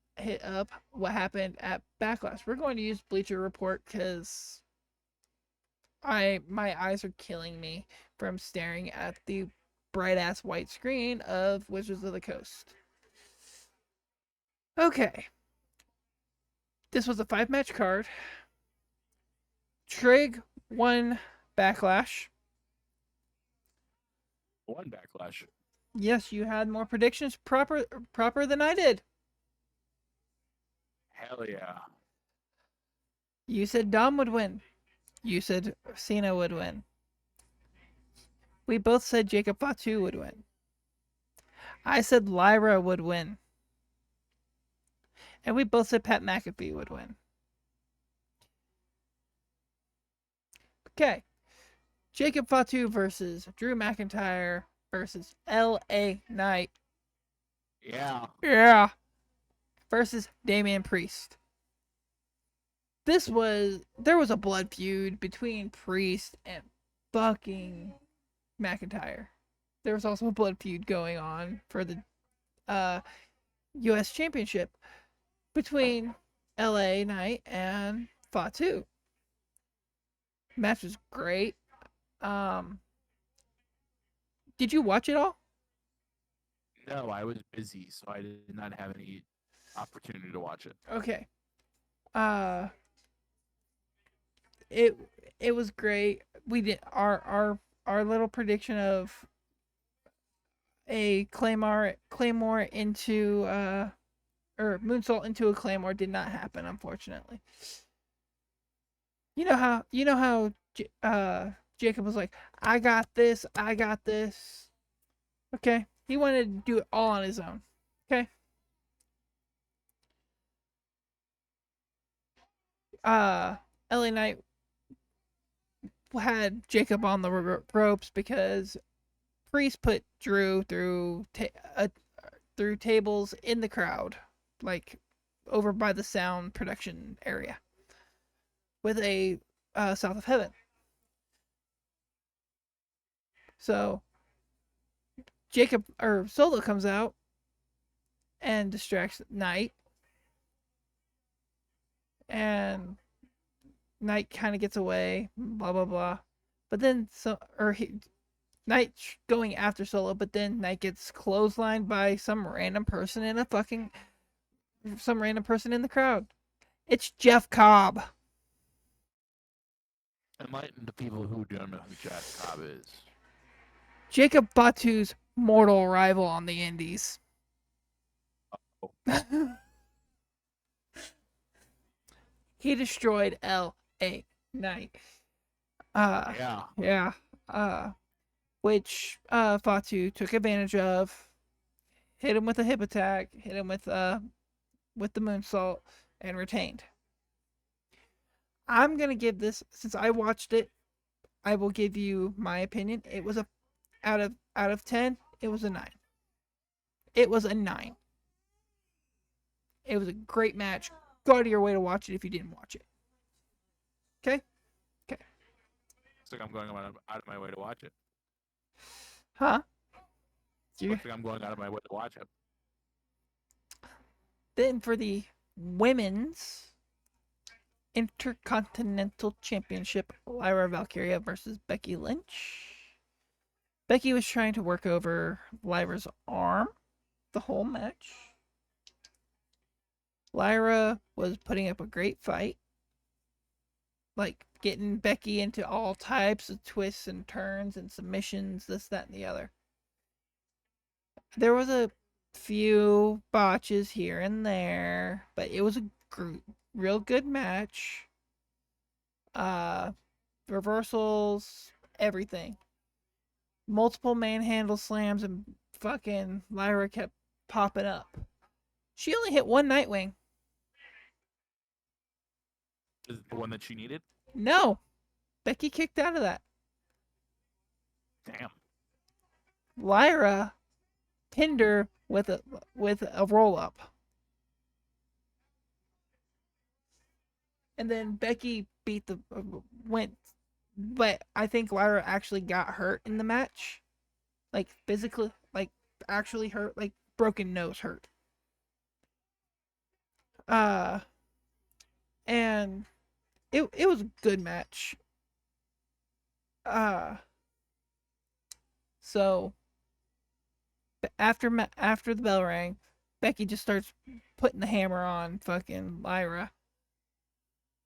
up what happened at Backlash. We're going to use Bleacher Report because my eyes are killing me from staring at the bright ass white screen of Wizards of the Coast. Okay. This was a 5 match card. Trig won Backlash. One Backlash. Yes, you had more predictions proper than I did. Hell yeah. You said Dom would win. You said Cena would win. We both said Jacob Fatu would win. I said Lyra would win. And we both said Pat McAfee would win. Okay. Jacob Fatu versus Drew McIntyre versus LA Knight. Yeah. Yeah. Versus Damian Priest. There was a blood feud between Priest and fucking McIntyre. There was also a blood feud going on for the uh, U.S. Championship between LA Knight and Fatu. Match was great. Um, did you watch it all? No, I was busy, so I did not have any opportunity to watch it. Okay. Uh, it it was great. We did our little prediction of a claymore into or moonsault into a claymore did not happen, unfortunately. You know how Jacob was like, I got this, I got this. Okay, he wanted to do it all on his own. Okay. Uh, LA Knight had Jacob on the ropes because Priest put Drew through tables in the crowd, like over by the sound production area, with a South of Heaven. So Jacob or Solo comes out and distracts Knight, and Knight kind of gets away. Blah blah blah. But then Knight going after Solo, but then Knight gets clotheslined by some random person in the crowd. It's Jeff Cobb. Enlighten the people who don't know who Jeff Cobb is. Jacob Fatu's mortal rival on the Indies. Oh. He destroyed L.A. Knight. Yeah. Yeah. Which Fatu took advantage of. Hit him with a hip attack. Hit him with the moonsault and retained. I'm gonna give this, since I watched it, I will give you my opinion. It was a out of 10. It was a 9. It was a 9. It was a great match. Go out of your way to watch it if you didn't watch it. Okay. Okay. Looks like I'm going out of my way to watch it. Huh? Looks like I'm going out of my way to watch it. Then for the women's Intercontinental Championship, Lyra Valkyria versus Becky Lynch. Becky was trying to work over Lyra's arm the whole match. Lyra was putting up a great fight, like getting Becky into all types of twists and turns and submissions, this, that, and the other. There was a few botches here and there, but it was a real good match. Reversals, everything. Multiple manhandle slams, and fucking Lyra kept popping up. She only hit one Nightwing. Is it the one that she needed? No, Becky kicked out of that. Damn. Lyra pinned her with a roll up. And then Becky beat the went, but I think Lyra actually got hurt in the match, like physically, like actually hurt, like broken nose hurt. Uh, and it was a good match. Uh, so after the bell rang, Becky just starts putting the hammer on fucking Lyra,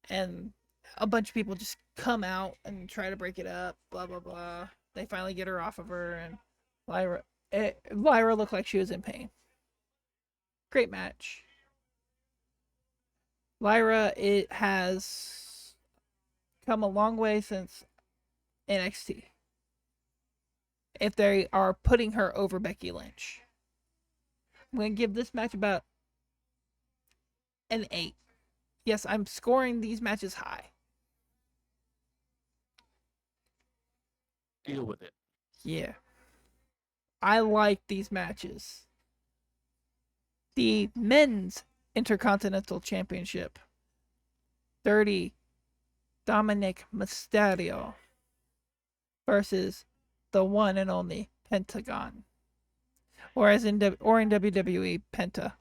and a bunch of people just come out and try to break it up. Blah blah blah. They finally get her off of her, and Lyra looked like she was in pain. Great match. Lyra, it has come a long way since NXT. If they are putting her over Becky Lynch, I'm going to give this match about an 8. Yes, I'm scoring these matches high. Deal with it. Yeah. I like these matches. The men's Intercontinental Championship. 30 Dominic Mysterio versus the one and only Pentagon. Or in WWE, Penta.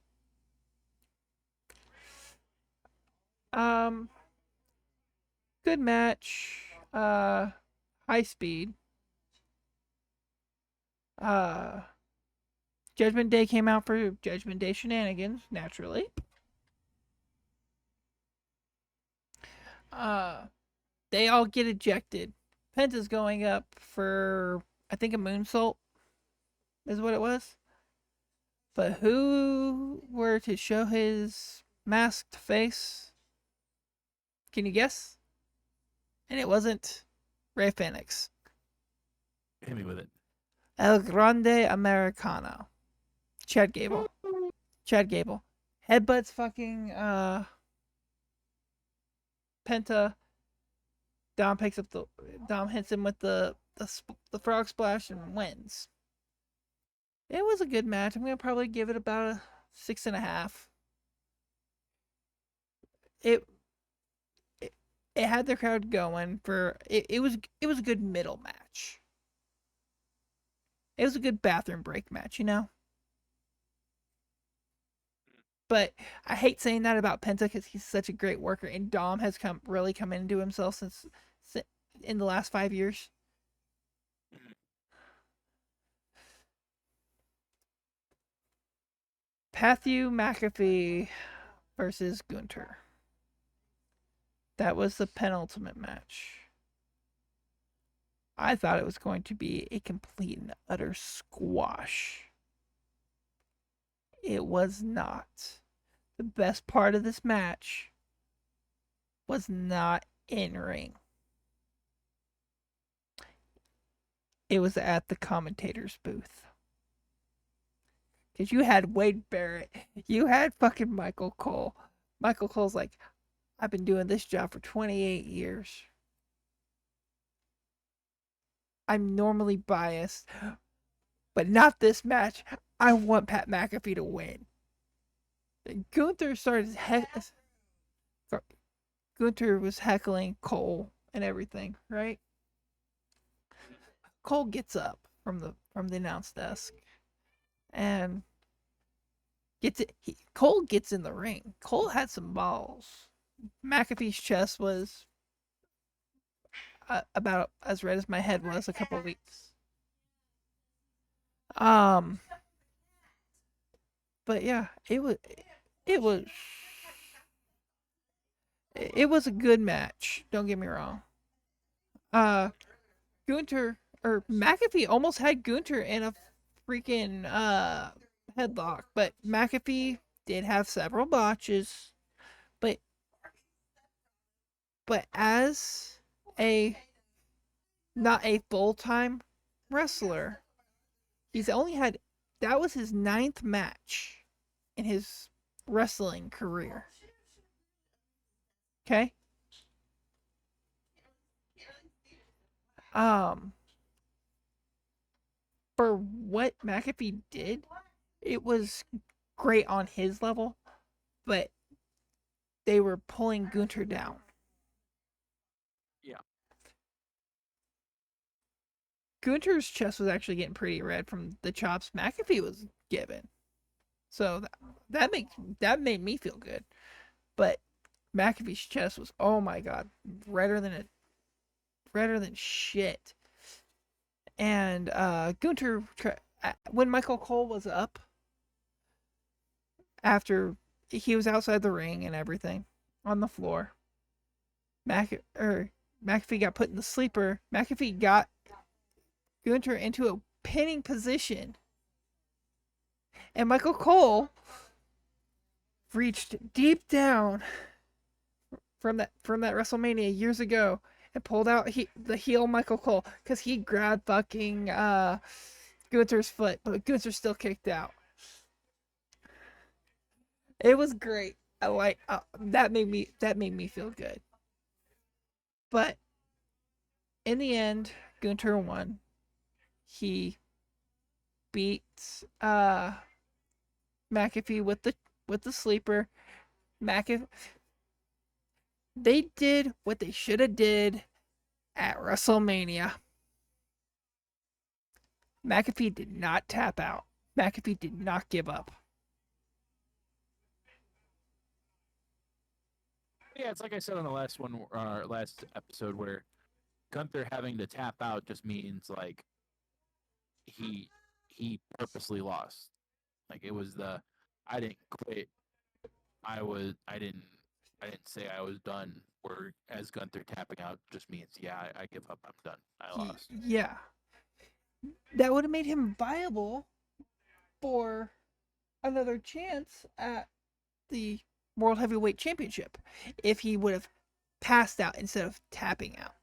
Um Good match. High speed. Uh Judgment Day came out for Judgment Day shenanigans, naturally. Uh they all get ejected. Penta's going up for, I think, a moonsault is what it was. But who were to show his masked face? Can you guess? And it wasn't Ray Phoenix. Hit me with it. El Grande Americano. Chad Gable. Chad Gable. Headbutts fucking Penta. Dom hits him with the frog splash and wins. It was a good match. I'm gonna probably give it about a 6.5. It it had the crowd going for it. It was a good middle match. It was a good bathroom break match, you know. But I hate saying that about Penta because he's such a great worker, and Dom has really come into himself since in the last 5 years. Patthew McAfee versus Gunter. That was the penultimate match. I thought it was going to be a complete and utter squash. It was not. The best part of this match was not in ring. It was at the commentator's booth. Because you had Wade Barrett. You had fucking Michael Cole. Michael Cole's like, I've been doing this job for 28 years. I'm normally biased, but not this match. I want Pat McAfee to win. Gunther Gunther was heckling Cole and everything, right? Cole gets up from the announce desk and Cole gets in the ring. Cole had some balls. McAfee's chest was about as red as my head was a couple weeks. Um, but yeah, it was it was a good match. Don't get me wrong. Uh, Gunter or McAfee almost had Gunter in a freaking headlock, but McAfee did have several botches. But as a not a full time wrestler, he's only had that was his 9th match in his wrestling career. Okay. Um, for what McAfee did, it was great on his level, but they were pulling Gunter down. Yeah. Gunter's chest was actually getting pretty red from the chops McAfee was given. So that made me feel good. But McAfee's chest was, oh my god, redder than shit. And Gunter, when Michael Cole was up after he was outside the ring and everything on the floor, McAfee got put in the sleeper. McAfee got Gunter into a pinning position, and Michael Cole reached deep down from that WrestleMania years ago and pulled out the heel Michael Cole because he grabbed fucking Gunther's foot, but Gunther still kicked out. It was great. I like that made me feel good. But in the end, Gunther won. He beat McAfee with the sleeper. McAfee they did what they should have did at WrestleMania. McAfee did not tap out. McAfee did not give up. Yeah, it's like I said on the last episode, where Gunther having to tap out just means like he purposely lost. Like it was I didn't quit. I didn't say I was done. Where as Gunther tapping out just means, yeah, I give up. I'm done. I lost. Yeah, that would have made him viable for another chance at the World Heavyweight Championship if he would have passed out instead of tapping out.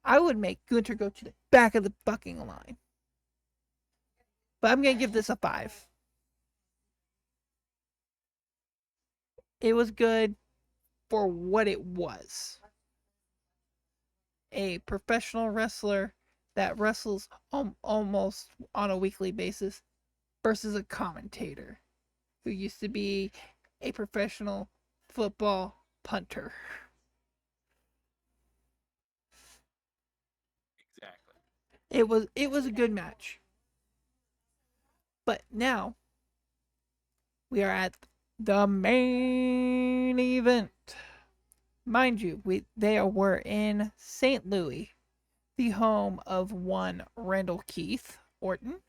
I would make Gunther go to the back of the fucking line. But I'm going to give this a 5. It was good for what it was. A professional wrestler that wrestles almost on a weekly basis versus a commentator who used to be a professional football punter. Exactly. It was a good match. But now we are at the main event. Mind you, they were in St. Louis, the home of one Randall Keith Orton.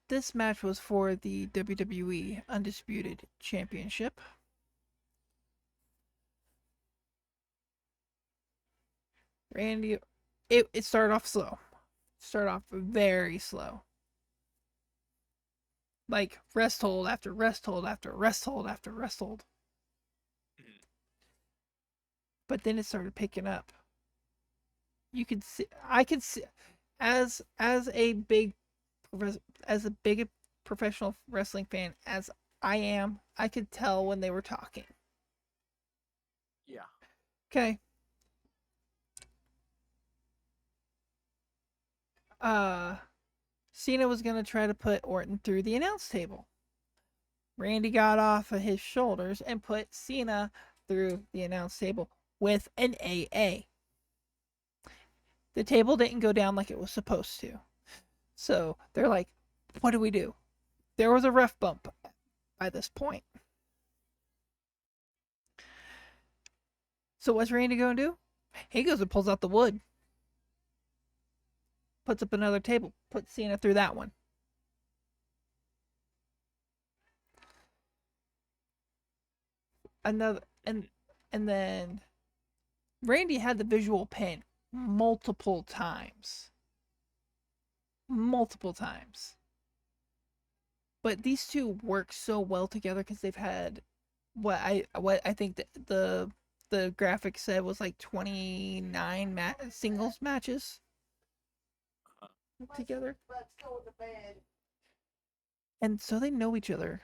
This match was for the WWE Undisputed Championship. Randy, it started off slow. Started off very slow. Like rest hold after rest hold after rest hold after rest hold. But then it started picking up. You could see, I could see, as a big professional wrestling fan as I am, I could tell when they were talking. Yeah. Okay. Cena was gonna try to put Orton through the announce table. Randy got off of his shoulders and put Cena through the announce table with an AA. The table didn't go down like it was supposed to. So they're like, what do we do? There was a ref bump by this point. So what's Randy going to do? He goes and pulls out the wood. Puts up another table. Puts Cena through that one. Another and then Randy had the visual pin multiple times. Multiple times. But these two work so well together because they've had what I think the graphic said was like 29 singles matches together. And so they know each other.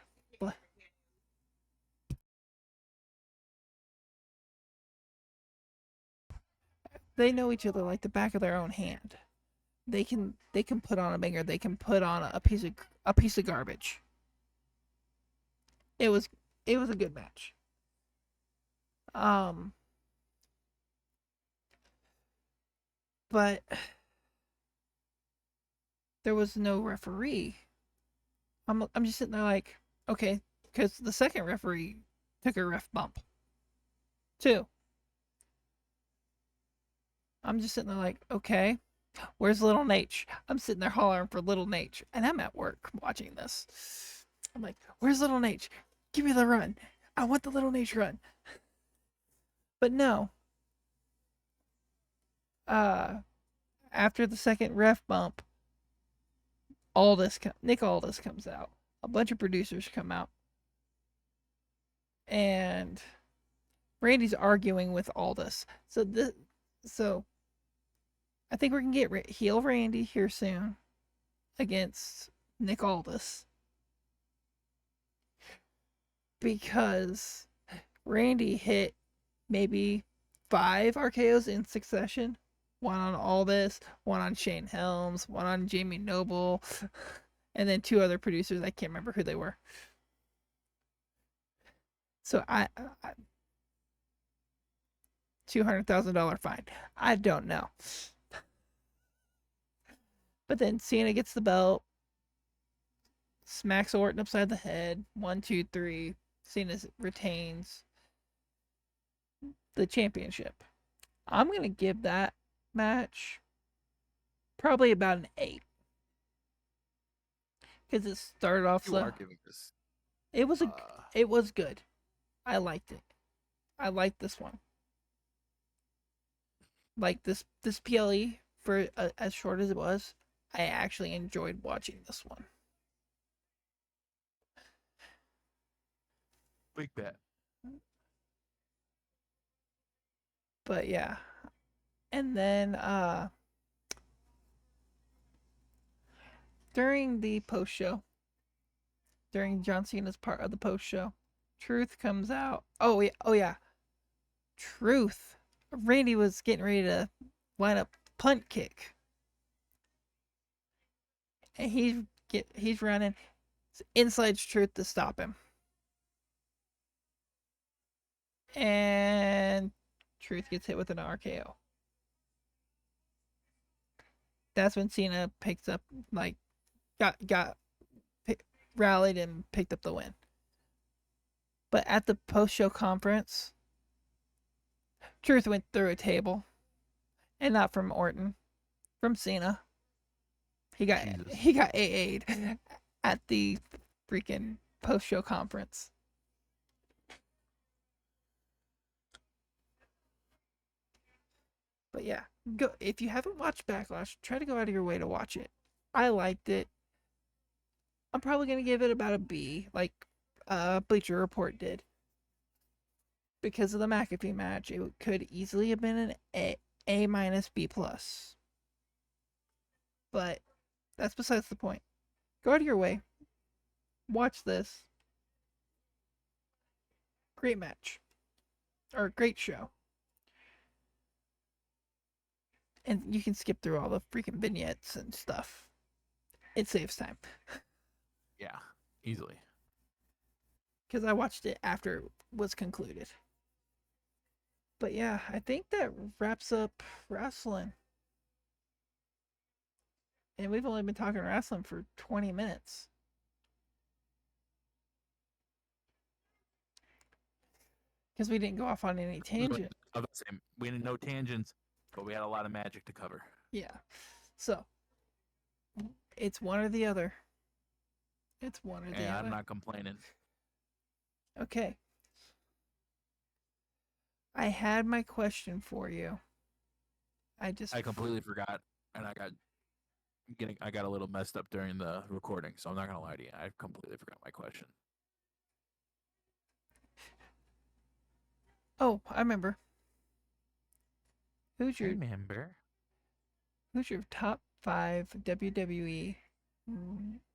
They know each other like the back of their own hand. They can put on a banger. They can put on a piece of garbage. It was a good match. But there was no referee. I'm just sitting there like, okay, because the second referee took a ref bump too. I'm just sitting there like, okay, where's Little Nate? I'm sitting there hollering for Little Nate, and I'm at work watching this. I'm like, where's Little Nate? Give me the run. I want the little nature run. But no. Uh After the second ref bump, Nick Aldis comes out. A bunch of producers come out. And Randy's arguing with Aldis. So I think we're gonna get heel Randy here soon against Nick Aldis because Randy hit maybe 5 RKO's in succession. One on Aldis, one on Shane Helms, one on Jamie Noble, and then 2 other producers. I can't remember who they were. So I $200,000 fine. I don't know. But then Cena gets the belt, smacks Orton upside the head. 1, 2, 3. Cena retains the championship. I'm going to give that match probably about an 8. Because it started off You slow. are giving this. It was good. I liked it. I liked this one. Like this PLE for as short as it was, I actually enjoyed watching this one. Big bet. But yeah. And then during the post show, during John Cena's part of the post show, Truth comes out. Oh yeah. Truth. Randy was getting ready to line up punt kick. And he's running. Inside's Truth to stop him. And Truth gets hit with an RKO. That's when Cena picks up, like, rallied and picked up the win. But at the post show conference, Truth went through a table, and not from Orton, from Cena. He got AA'd at the freaking post show conference. But yeah, go if you haven't watched Backlash, try to go out of your way to watch it. I liked it. I'm probably gonna give it about a B, like Bleacher Report did. Because of the McAfee match, it could easily have been an A minus B plus. But that's besides the point. Go out of your way. Watch this. Great match. Or great show. And you can skip through all the freaking vignettes and stuff. It saves time. Yeah, easily. Because I watched it after it was concluded. But yeah, I think that wraps up wrestling. And we've only been talking wrestling for 20 minutes. Because we didn't go off on any tangent. We had no tangents, but we had a lot of magic to cover. Yeah. So, it's one or the other. It's one or the other. I'm not complaining. Okay. I had my question for you. I completely forgot, and I got a little messed up during the recording, so I'm not gonna lie to you. I completely forgot my question. Oh, I remember. Who's your top 5 WWE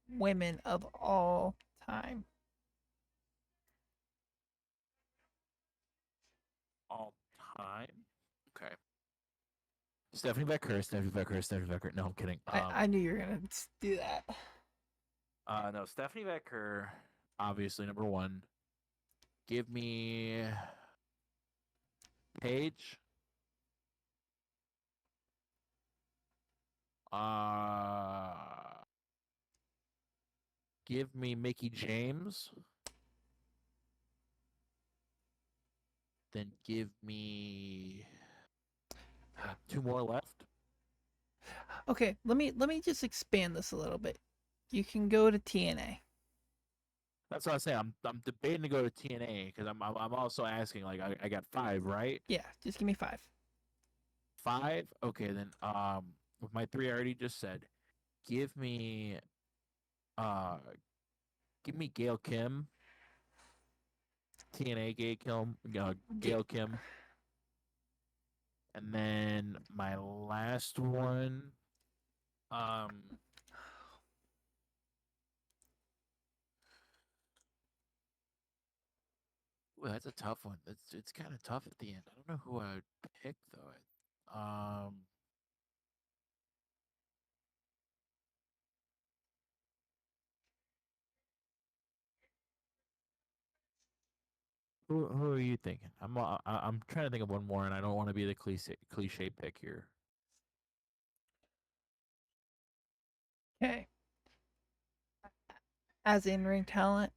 women of all time? All time? Okay. Stephanie Becker. No, I'm kidding. I knew you were gonna do that. No, Stephanie Becker, obviously number 1. Give me Paige. Give me Mickey James. Then give me 2 more left. Okay, let me just expand this a little bit. You can go to TNA. That's what I say. I'm debating to go to TNA because I'm also asking like I got five, right? Yeah, just give me 5. Five. Okay, then with my three I already just said, give me uh give me Gail Kim, TNA Get Gail Kim, and then my last one um ooh, that's a tough one. It's kind of tough at the end. I don't know who I would pick though. Who are you thinking? I'm trying to think of one more, and I don't want to be the cliche pick here. okay. As in ring talent,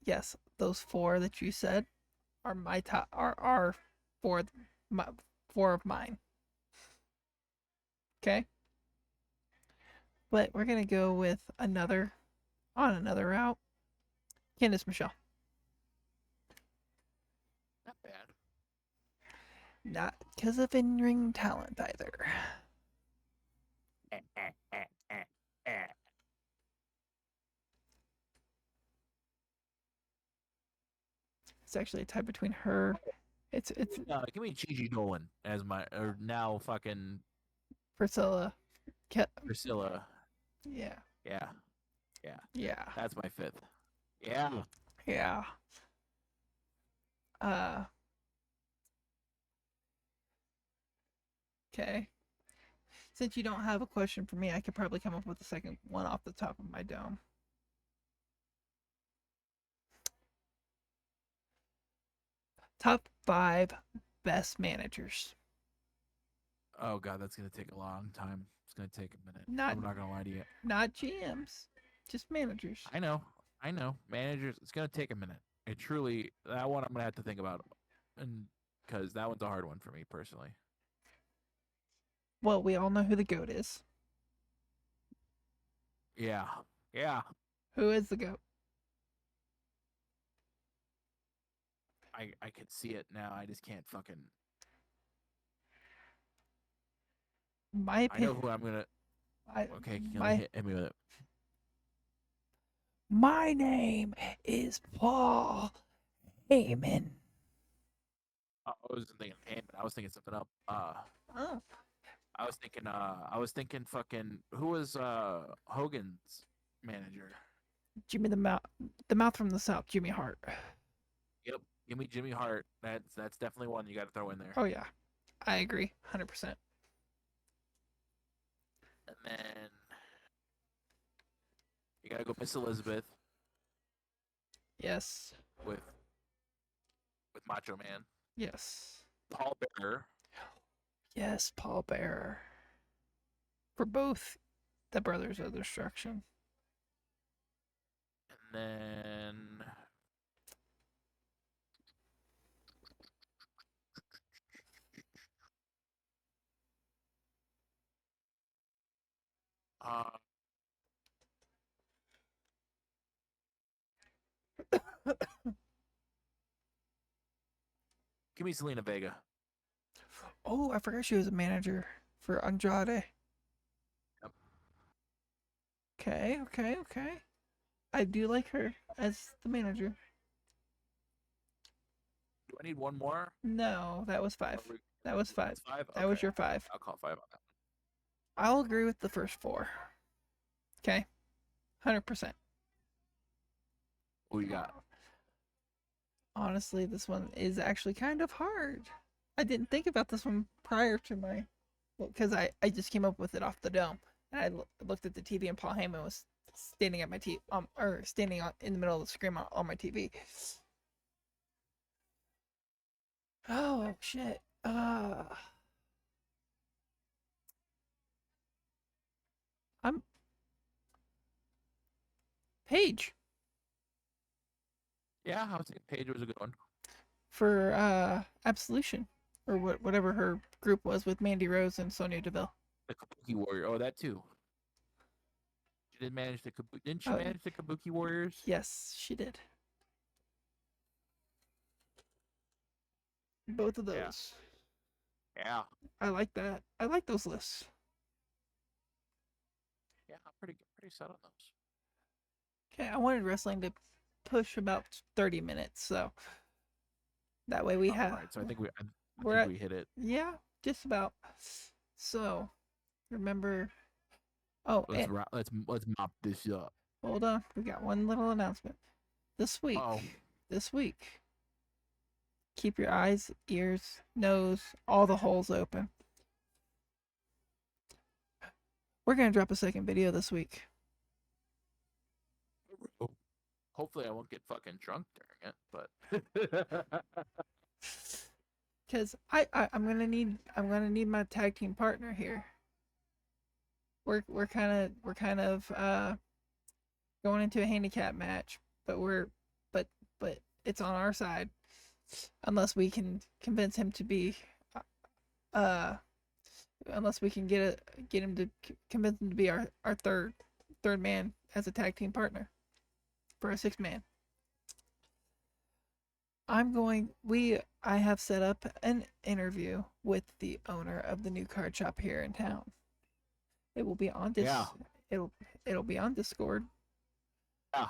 yes, those 4 that you said are my top are 4 my 4 of mine. Okay? But we're going to go with another route. Candice Michelle. Not bad. Not because of in ring talent either. Eh, eh, eh, eh, eh. It's actually a tie between her. It's Give me Gigi Dolan as my or now fucking Priscilla. Priscilla. Yeah. Yeah, yeah. Yeah. That's my fifth. Yeah. Yeah. Uh okay. Since you don't have a question for me, I could probably come up with a second one off the top of my dome. Top 5 best managers. Oh god, that's gonna take a long time. It's gonna take a minute. Not I'm not gonna lie to you. not GMs, just managers. I know. I know. Managers. It's gonna take a minute. It truly. That one I'm gonna have to think about, and because that one's a hard one for me personally. Well, we all know who the goat is. Yeah. Yeah. Who is the goat? I can see it now. I just can't fucking. My I know opinion. who I'm gonna. I, Okay, my hit me with it. my name is Paul Heyman. I wasn't thinking Heyman. I was thinking something up. Oh, I was thinking fucking who was Hogan's manager? Jimmy the mouth from the south, Jimmy Hart. Yep. Give me Jimmy Hart. That's definitely one you got to throw in there. Oh yeah, I agree, 100%. And then you got to go Miss Elizabeth Yes, with Macho Man, yes, Paul Bearer, yes. Paul Bearer for both the Brothers of Destruction. and then uh, give me Selena Vega. Oh, I forgot she was a manager for Andrade. Yep. Okay, okay, okay. I do like her as the manager. Do I need one more? No, that was 5. That was 5. That's five. That Okay, was your 5. I'll call five on that. I'll agree with the first 4. Okay, 100%. Who you got? Honestly, this one is actually kind of hard. I didn't think about this one prior to my, because I just came up with it off the dome, and looked at the TV, and Paul Heyman was standing at my TV, or standing in the middle of the screen on my TV. Oh shit. I'm Paige Yeah, I was thinking Paige was a good one. for Absolution, or whatever her group was with Mandy Rose and Sonya Deville. The Kabuki Warrior. Oh, that too. She did manage the Kabuki. Didn't she Oh manage the Kabuki Warriors? yes, she did. Both of Yeah. those. Yeah. I like that. I like those lists. Yeah. I'm pretty set on those. Okay, I wanted wrestling to push about 30 minutes, so that way we All have right. So I we're think at, we hit it. yeah, just about. So remember. Oh, and Let's mop this up. hold on, we got one little announcement. This Oh. week, this week, keep your eyes, ears, nose, all the holes open. We're gonna drop a second video this week. Hopefully I won't get fucking drunk during it, but Cause I'm gonna need my tag team partner here. We're kind of going into a handicap match, but but but it's on our side unless we can convince him to be uh unless we can get him to convince him to be our third man as a tag team partner for a 6 man. I have set up an interview with the owner of the new card shop here in town. It will be on yeah. it'll it'll be on Discord. Yeah.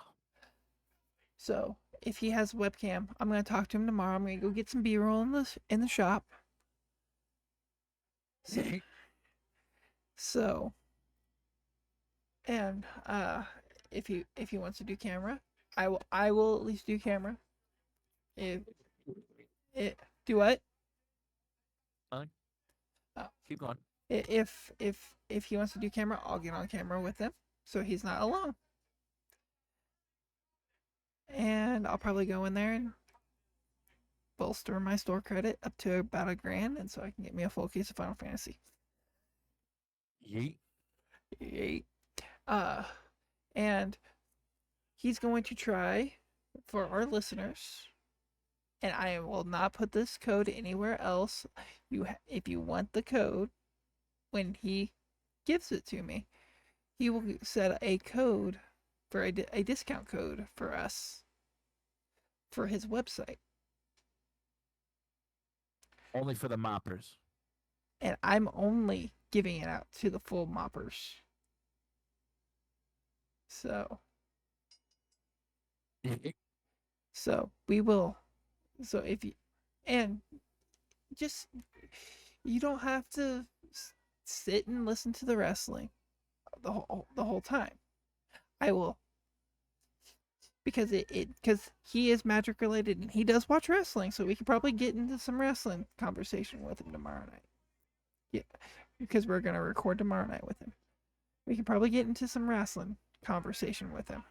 So if he has webcam, I'm gonna talk to him tomorrow. I'm gonna go get some B-roll in the shop. So, so and if he wants to do camera, I will at least do camera. If it do what? Fine. Uh, Keep going. if he wants to do camera, I'll get on camera with him, so he's not alone. And I'll probably go in there and bolster my store credit up to about $1,000, and so I can get me a full case of Final Fantasy. Yeet. Yay. Uh, and he's going to try for our listeners, and I will not put this code anywhere else. If you want the code, when he gives it to me, he will set a code for a discount code for us for his website. Only for the moppers. And I'm only giving it out to the full moppers. So so we will. So if you and just you don't have to sit and listen to the wrestling the whole time. I will because because he is magic related and he does watch wrestling, so we could probably get into some wrestling conversation with him tomorrow night. Yeah, because we're gonna record tomorrow night with him. We could probably get into some wrestling conversation with him.